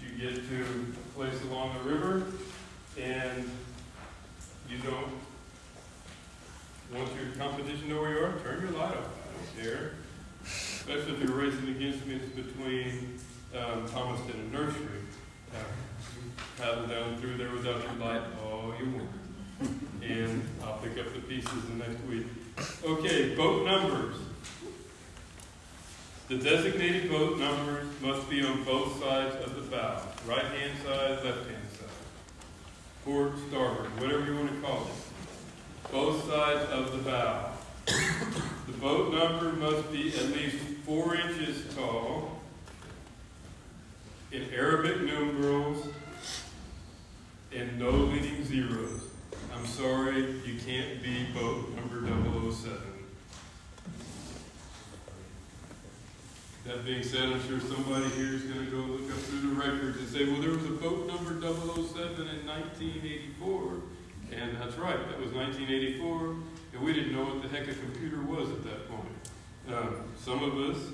you get to a place along the river, and you don't want your competition to know where you are, turn your light off. I don't care. Especially if you're racing against me, it's between Thomaston and Nursery. Paddle down through there without your light, oh, you won't. And I'll pick up the pieces the next week. Okay, boat numbers. The designated boat numbers must be on both sides of the bow. Right-hand side, left-hand side. Port, starboard, whatever you want to call it. Both sides of the bow. The boat number must be at least 4 inches tall in Arabic numerals and no leading zeros. I'm sorry, you can't be boat number 007. That being said, I'm sure somebody here is going to go look up through the records and say, well, there was a boat number 007 in 1984. And that's right, that was 1984, and we didn't know what the heck a computer was at that point. Some of us,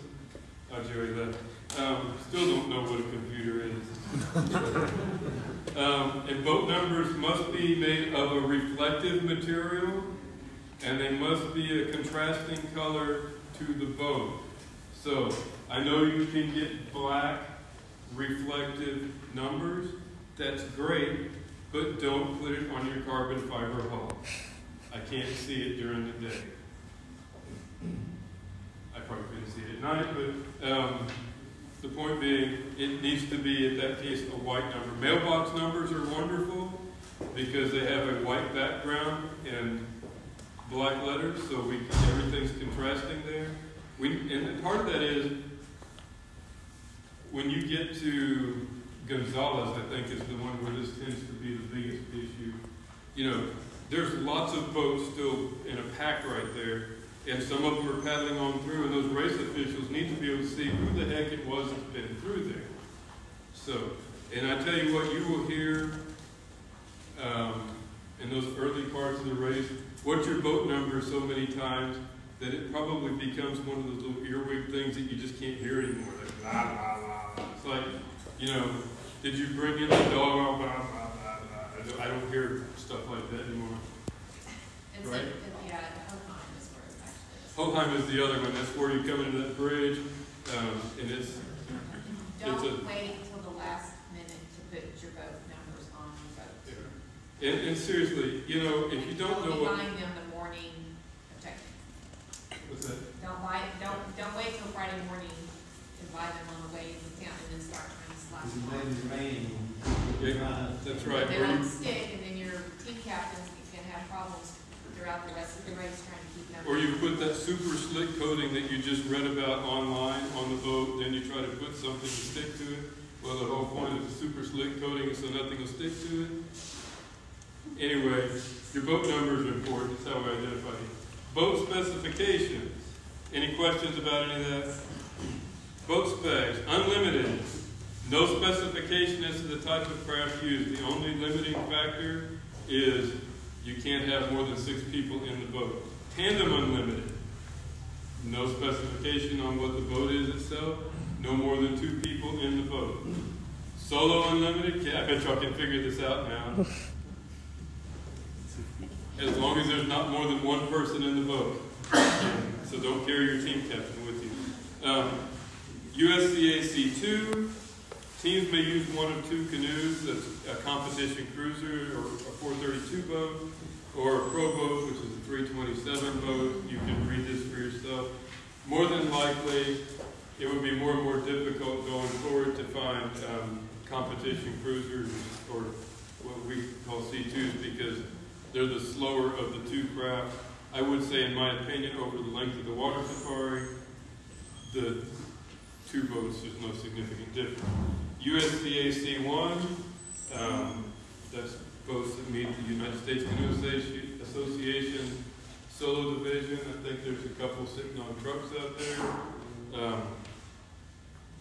Jerry left, still don't know what a computer is. And boat numbers must be made of a reflective material, and they must be a contrasting color to the boat. So, I know you can get black reflective numbers, that's great, but don't put it on your carbon fiber hull. I can't see it during the day. I probably couldn't see it at night, but the point being, it needs to be, in that case, a white number. Mailbox numbers are wonderful because they have a white background and black letters, so everything's contrasting there. And part of that is, when you get to Gonzales, I think, is the one where this tends to be the biggest issue. You know, there's lots of boats still in a pack right there, and some of them are paddling on through, and those race officials need to be able to see who the heck it was that's been through there. So, and I tell you what, you will hear in those early parts of the race, what's your boat number so many times, that it probably becomes one of those little earwig things that you just can't hear anymore. Like, blah, blah, blah, blah. It's like, you know, did you bring in the dog? Oh, blah, blah, blah, blah. I don't hear stuff like that anymore. And right? so, yeah, Hoheim is where it actually is. Hoheim is the other one. That's where you come into that bridge, and it's Don't wait until the last minute to put your boat numbers on your boat. Yeah. And seriously, you know, if you don't know what. Be buying them the morning of checking. What's that? Don't wait till Friday morning to buy them on the way into town and then start trying to slash them on. Yeah, that's right. They don't stick, and then your team captains can have problems throughout the rest of the race trying to keep them. Or you put that super slick coating that you just read about online on the boat, then you try to put something to stick to it. Well, the whole point of the super slick coating is so nothing will stick to it. Anyway, your boat numbers are important. That's how we identify you. Boat specifications. Any questions about any of that? Boat specs. Unlimited. No specification as to the type of craft used. The only limiting factor is you can't have more than 6 people in the boat. Tandem unlimited. No specification on what the boat is itself. No more than 2 people in the boat. Solo unlimited. I bet y'all can figure this out now. As long as there's not more than 1 person in the boat. So don't carry your team captain with you. USCAC 2. Teams may use 1 of 2 canoes. That's a competition cruiser or a 432 boat, or a pro boat, which is a 327 boat. You can read this for yourself. More than likely, it would be more and more difficult going forward to find competition cruisers, or what we call C2s, because they're the slower of the 2 craft. I would say, in my opinion, over the length of the water safari, the 2 boats, there's no significant difference. USCAC 1, that's boats that meet the United States Canoe Association Solo Division. I think there's a couple sitting on trucks out there.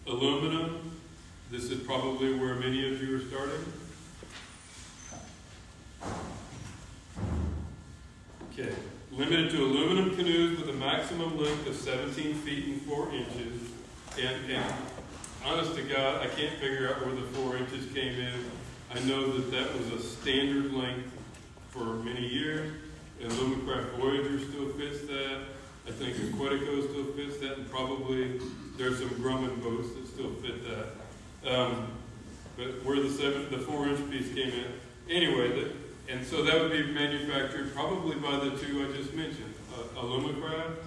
Aluminum, this is probably where many of you are starting. Okay, limited to aluminum canoes with a maximum length of 17 feet and 4 inches. And honest to God, I can't figure out where the 4 inches came in. I know that that was a standard length for many years. And Lumacraft Voyager still fits that. I think Aquatico still fits that, and probably there's some Grumman boats that still fit that. But where the 4-inch piece came in, anyway, and so that would be manufactured probably by the 2 I just mentioned, Lumacraft,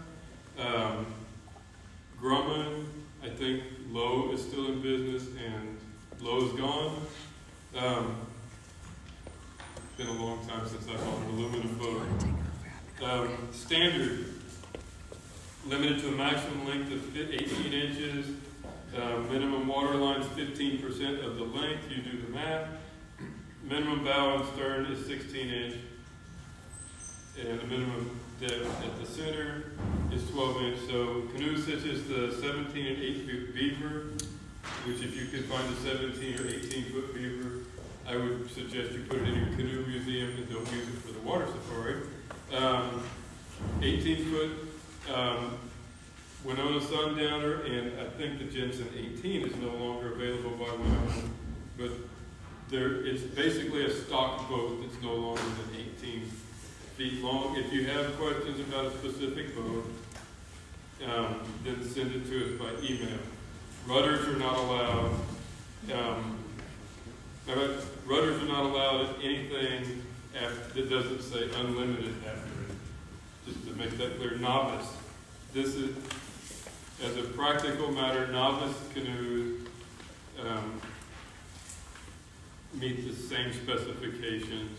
Grumman. I think Lowe is still in business, and Lowe's gone. It's been a long time since I bought an aluminum boat. Standard, limited to a maximum length of 18 inches. Minimum water line's 15% of the length. You do the math. Minimum bow and stern is 16 inch. And the minimum depth at the center is 12 inch. So canoes such as the 17 and 8 foot Beaver, which if you could find a 17 or 18 foot Beaver, I would suggest you put it in your canoe museum and don't use it for the water safari. 18 foot Winona Sundowner, and I think the Jensen 18 is no longer available by Winona, but it's basically a stock boat that's no longer than 18 feet long. If you have questions about a specific boat, then send it to us by email. Rudders are not allowed. Rudders are not allowed at anything that doesn't say unlimited after it. Just to make that clear, novice. This is, as a practical matter, novice canoes meet the same specifications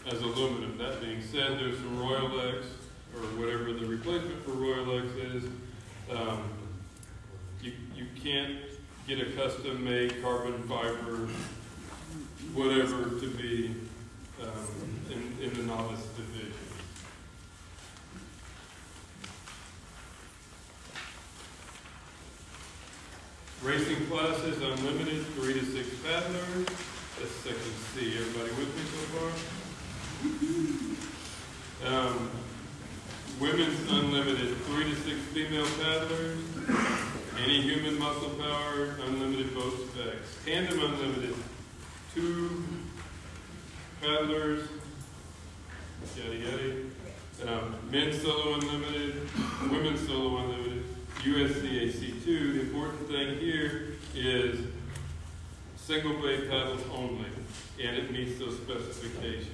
as aluminum. That being said, there's some Royal X, or whatever the replacement for Royal X is. You can't get a custom-made carbon fiber, whatever, to be in the novice division. Racing classes, unlimited, 3 to 6 paddlers. That's section C. Everybody with me so far? women's unlimited 3 to 6 female paddlers. Any human muscle power, unlimited boat specs. Tandem unlimited 2 paddlers. Yada yada. Men's solo unlimited, women's solo unlimited, USCAC 2. The important thing here is single blade paddles only, and it meets those specifications.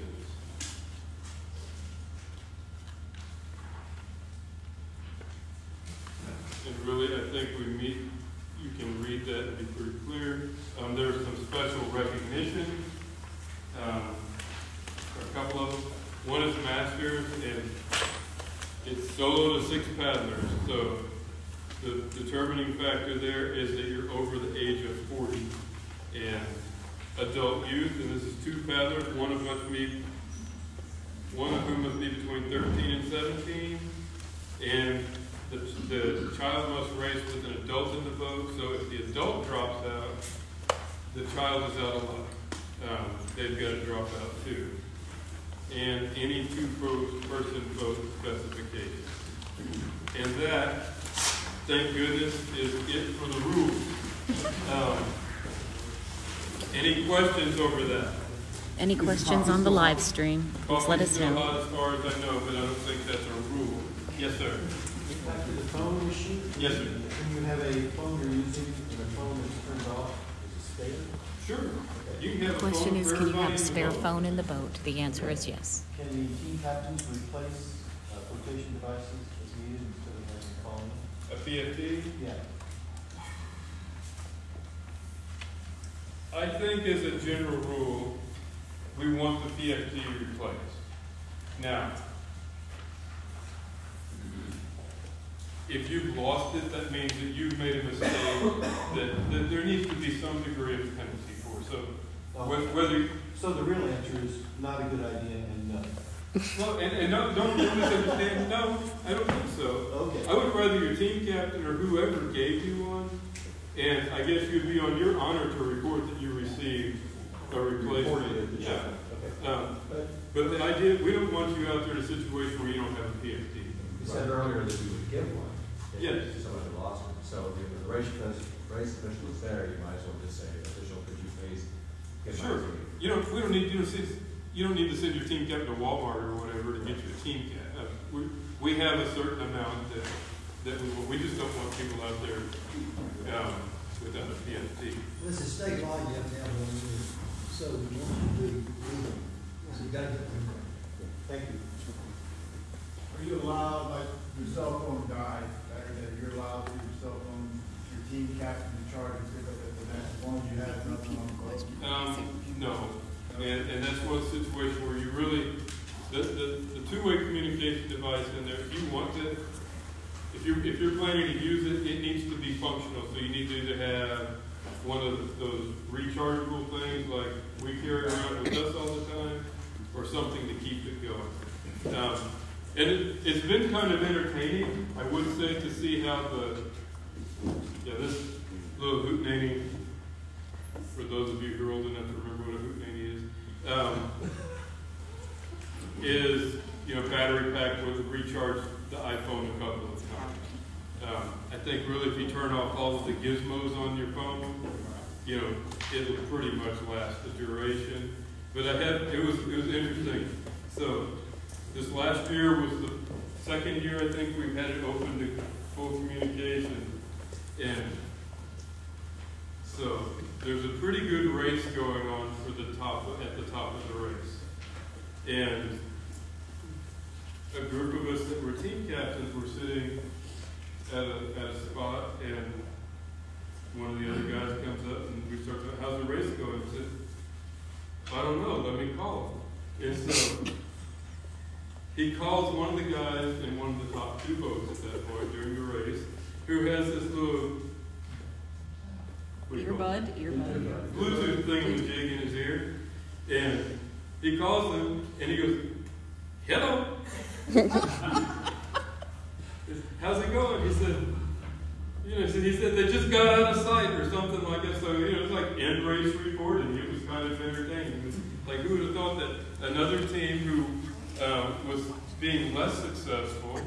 And really, I think you can read that and be pretty clear. There's some special recognition, for a couple of them. One is masters, and it's solo to 6 paddlers. So the determining factor there is that you're over the age of 40. And adult youth, and this is 2 paddlers, one of whom must be between 13 and 17. And the child must race with an adult in the boat, so if the adult drops out, the child is out of luck. They've got to drop out too. And any 2-person boat specifications. And that, thank goodness, is it for the rules. Any questions over that? Any questions on the live stream? Please let us know. Hot as far as I know, but I don't think that's a rule. Yes, sir. Back to the phone machine? Yes, sir. When you have a phone you're using and the phone is turned off, is it spare? Sure. You can The have a question phone is, for can you have everybody a in the spare boat. phone in the boat? The answer is yes. Can the team captains replace flotation devices as needed instead of having to call in? A PFD? Yeah. I think as a general rule, we want the PFD replaced. Now, if you've lost it, that means that you've made a mistake that there needs to be some degree of penalty for. So whether So the real answer is not a good idea and no. well, and don't misunderstand. No, I don't think so. Okay. I would rather your team captain or whoever gave you one, and I guess you'd be on your honor to report that you received a replacement. Reported. Yeah. Okay. But the idea, we don't want you out there in a situation where you don't have a PFD. You said earlier that we would give one. Yes. If someone had lost it. So if the race official is there, you might as well just say, official, could you please get my Sure. team? You don't need to send your team captain to Walmart or whatever to get you a team cap. We have a certain amount that we just don't want people out there without a PFD. This is state law, you have to have one, so we want you to do legal. So you gotta get one. Thank you. Are you allowed, like, your cell phone died, Saturday, you're allowed to your cell phone, your team captain in charge of pick up at the net, as long as you have nothing on the boat? No. And that's one situation where you really, the two-way communication device in there, if you want to, if you're planning to use it, it needs to be functional. So you need to either have one of those rechargeable things like we carry around with us all the time, or something to keep it going. And it's been kind of entertaining, I would say, to see how this little hootenanny, for those of you who are old enough to remember what a hootenanny is, battery pack would recharge the iPhone a couple of times. I think really if you turn off all of the gizmos on your phone, it'll pretty much last the duration. But it was interesting. So this last year was the second year I think we've had it open to full communication. And so there's a pretty good race going on at the top of the race. And a group of us that were team captains were sitting at a spot, and one of the other guys comes up and we start talking, how's the race going? I said, I don't know, let me call him. And so he calls one of the guys in one of the top 2 boats at that point during the race, who has this little Earbud. Bluetooth thing with a jig in his ear. And he calls him and he goes, hello. How's it going? He said, he said they just got out of sight or something like that. So, it was like end race reporting. It was kind of entertaining. It was like, who would have thought that another team who was being less successful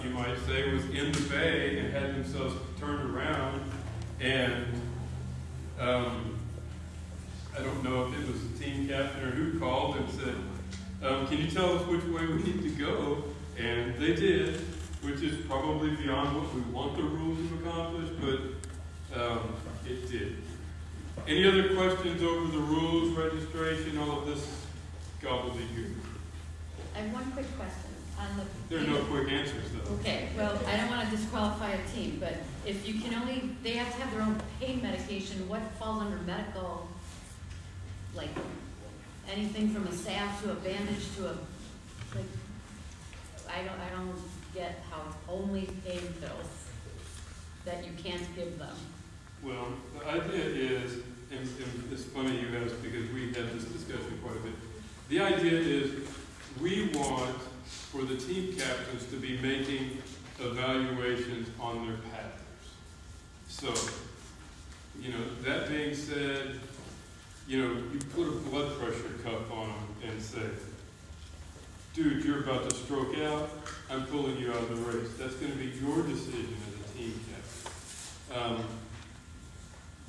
you might say, was in the bay and had themselves turned around, and I don't know if it was the team captain or who called and said, can you tell us which way we need to go? And they did, which is probably beyond what we want the rules to accomplish, but it did. Any other questions over the rules, registration, all of this gobbledygook? I have one quick question on the. There are no quick answers, though. Okay, well, I don't want to disqualify a team, but if you can only, they have to have their own pain medication, what falls under medical? Like, anything from a salve to a bandage to a, like, I don't get how only pain pills that you can't give them. Well, the idea is, and it's funny you asked because we had this discussion quite a bit. The idea is we want for the team captains to be making evaluations on their paddlers. So, that being said, you put a blood pressure cuff on them and say, dude, you're about to stroke out, I'm pulling you out of the race. That's going to be your decision as a team captain.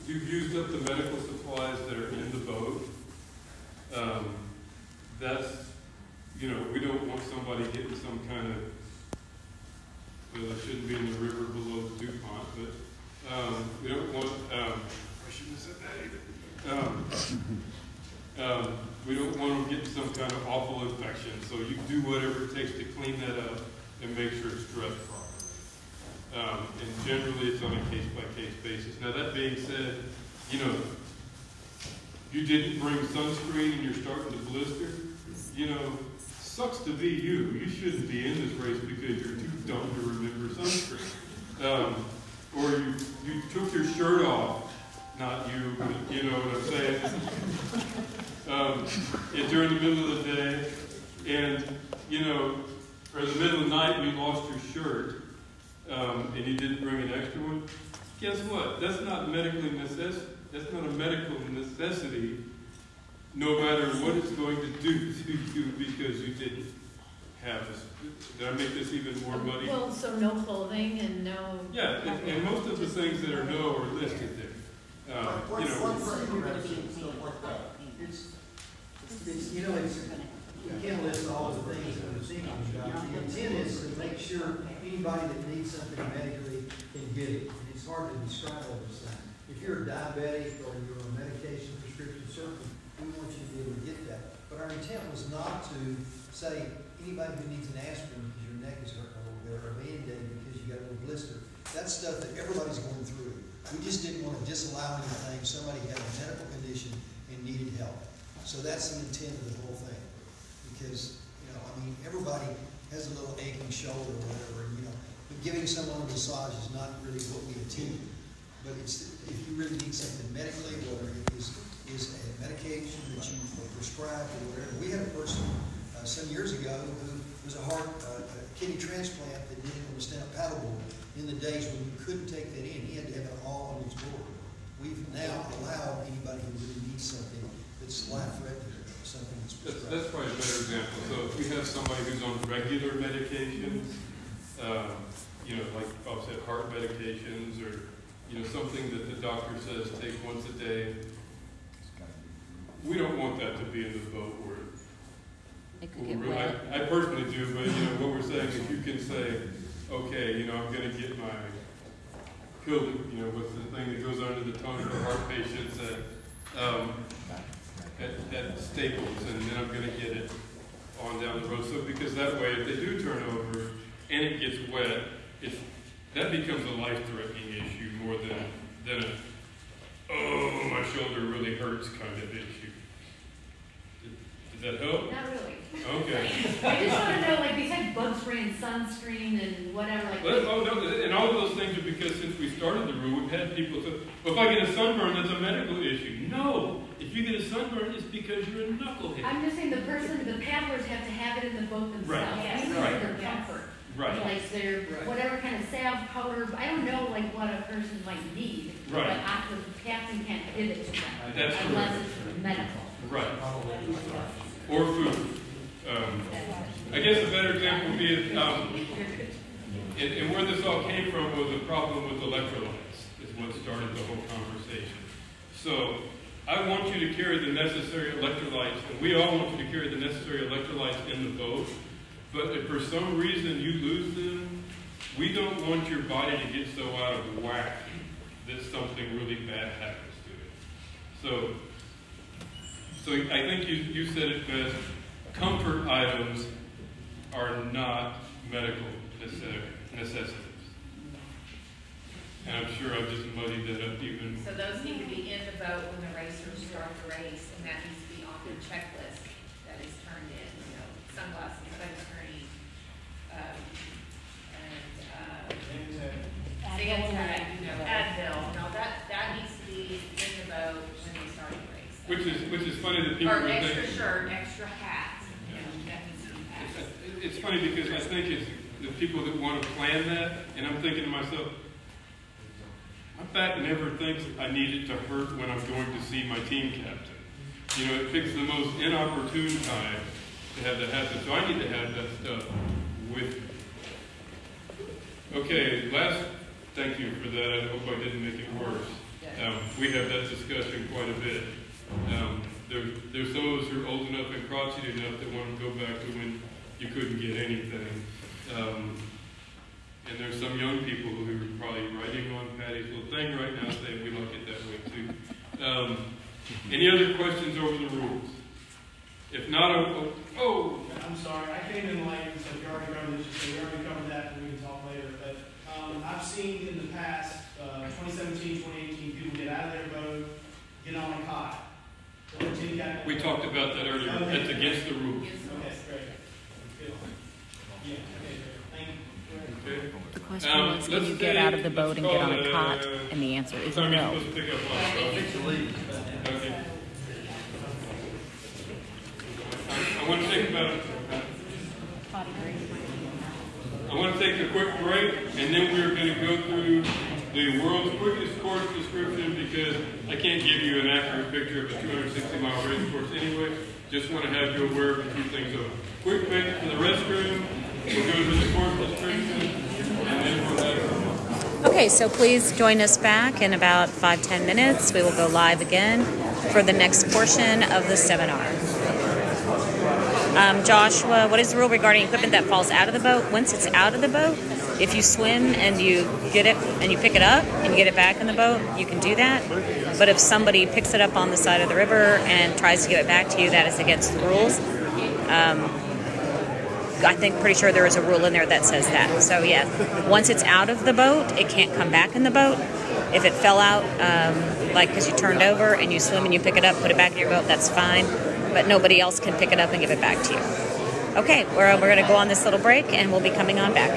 You've used up the medical supplies that are in the boat. We don't want somebody getting some kind of, well, it shouldn't be in the river below the DuPont, but we don't want, I shouldn't have said that either. We don't want them getting some kind of awful infection, so you do whatever it takes to clean that up and make sure it's dressed properly. And generally it's on a case-by-case basis. Now that being said, you didn't bring sunscreen and you're starting to blister, sucks to be you. You shouldn't be in this race because you're too dumb to remember sunscreen. Or you took your shirt off, not you, but you know what I'm saying. And during the middle of the day, and or the middle of the night you lost your shirt, and you didn't bring an extra one. Guess what? That's not medically That's not a medical necessity, no matter what it's going to do to you because you didn't have this. Did I make this even more muddy? Well, so no clothing and no. Yeah, and most of the things that are no are listed there. You can't list all the things that we're thinking about. The intent is to make sure anybody that needs something medically can get it. And it's hard to describe all those things. If you're a diabetic or you're on medication prescription, certainly we want you to be able to get that. But our intent was not to say anybody who needs an aspirin because your neck is hurt a little bit or a Band-Aid because you got a little blister. That's stuff that everybody's going through. We just didn't want to disallow anything. Somebody had a medical condition and needed help. So that's the intent of the whole thing. Because, everybody has a little aching shoulder or whatever, but giving someone a massage is not really what we intend. But it's, if you really need something medically, whether it is a medication that you prescribe or whatever. We had a person some years ago who was a kidney transplant that didn't understand a paddleboard in the days when you couldn't take that in. He had to have it all on his board. We've now allowed anybody who really needs something that's life-threatening, something that's prescribed. That's probably a better example. So if you have somebody who's on regular medications, like Bob said, heart medications or something that the doctor says take once a day. We don't want that to be in the boat where It could get wet. I personally do, but what we're saying is you can say, okay, I'm going to get my pill, what's the thing that goes under the tongue for heart patients at Staples, and then I'm going to get it on down the road. So because that way, if they do turn over and it gets wet, that becomes a life-threatening issue more than a my shoulder really hurts kind of issue. Did that help? Not really. Okay. I just want to know, besides bug spray and sunscreen and whatever, and all of those things are because since we started the rule, we've had people say, well, if I get a sunburn, that's a medical issue. No, if you get a sunburn, it's because you're a knucklehead. I'm just saying the paddlers have to have it in the boat themselves. Right. Yes. Right. Their comfort. Right. Like their whatever kind of salve, powder. I don't know what a person might need. Right. But the captain can't give it to them That's unless correct. it's medical. Right. Or food. I guess a better example would be And where this all came from was a problem with electrolytes, is what started the whole conversation. So I want you to carry the necessary electrolytes, and we all want you to carry the necessary electrolytes in the boat. But if for some reason you lose them, we don't want your body to get so out of whack that something really bad happens to it. So I think you said it best. Comfort items are not medical necessities. And I'm sure I've just muddied that up even. So those need to be in the boat when the racers start the race, and that needs to be on their checklist that is turned in, you know, sunglasses, sunscreen, Santa, you know, Advil, no, that needs to be in the boat when they start the race. Which is funny that people Or are extra thinking. shirt, extra hat, you know, that needs to be passed. It's funny because I think it's the people that want to plan that, and I'm thinking to myself, my back never thinks I need it to hurt when I'm going to see my team captain. You know, it picks the most inopportune time to have that happen. So I need to have that stuff with me. Okay, thank you for that. I hope I didn't make it worse. We have that discussion quite a bit. There's some of us who are old enough and crotchety enough that want to go back to when you couldn't get anything. And there's some young people who are probably writing on Patty's little thing right now saying we like it that way too. Any other questions over the rules? If not, I'm sorry, I came in late, so you already covered this, so we already covered that, and we can talk later. But I've seen in the past, 2017, 2018, people get out of their boat, get on a cot. we talked about that earlier. Okay. That's against the rules. Okay, great. Good. Yeah, okay, thank you. Okay. The question was, can you get out of the boat and get on a cot? And the answer is Time you're no. supposed to pick up on. Okay. I want to take a quick break, and then we're going to go through the world's quickest course description because I can't give you an accurate picture of a 260-mile race course anyway. Just want to have you aware of a few things. So, quick break to the restroom. We'll go to the course description, and then we'll have. Okay, so please join us back in about 5-10 minutes. We will go live again for the next portion of the seminar. Joshua, what is the rule regarding equipment that falls out of the boat? Once it's out of the boat, if you swim and you get it and you pick it up and you get it back in the boat, you can do that. But if somebody picks it up on the side of the river and tries to give it back to you, that is against the rules. I think pretty sure there is a rule in there that says that. So yeah, once it's out of the boat, it can't come back in the boat. If it fell out, like because you turned over and you swim and you pick it up, put it back in your boat, that's fine. But nobody else can pick it up and give it back to you. Okay, we're going to go on this little break and we'll be coming on back.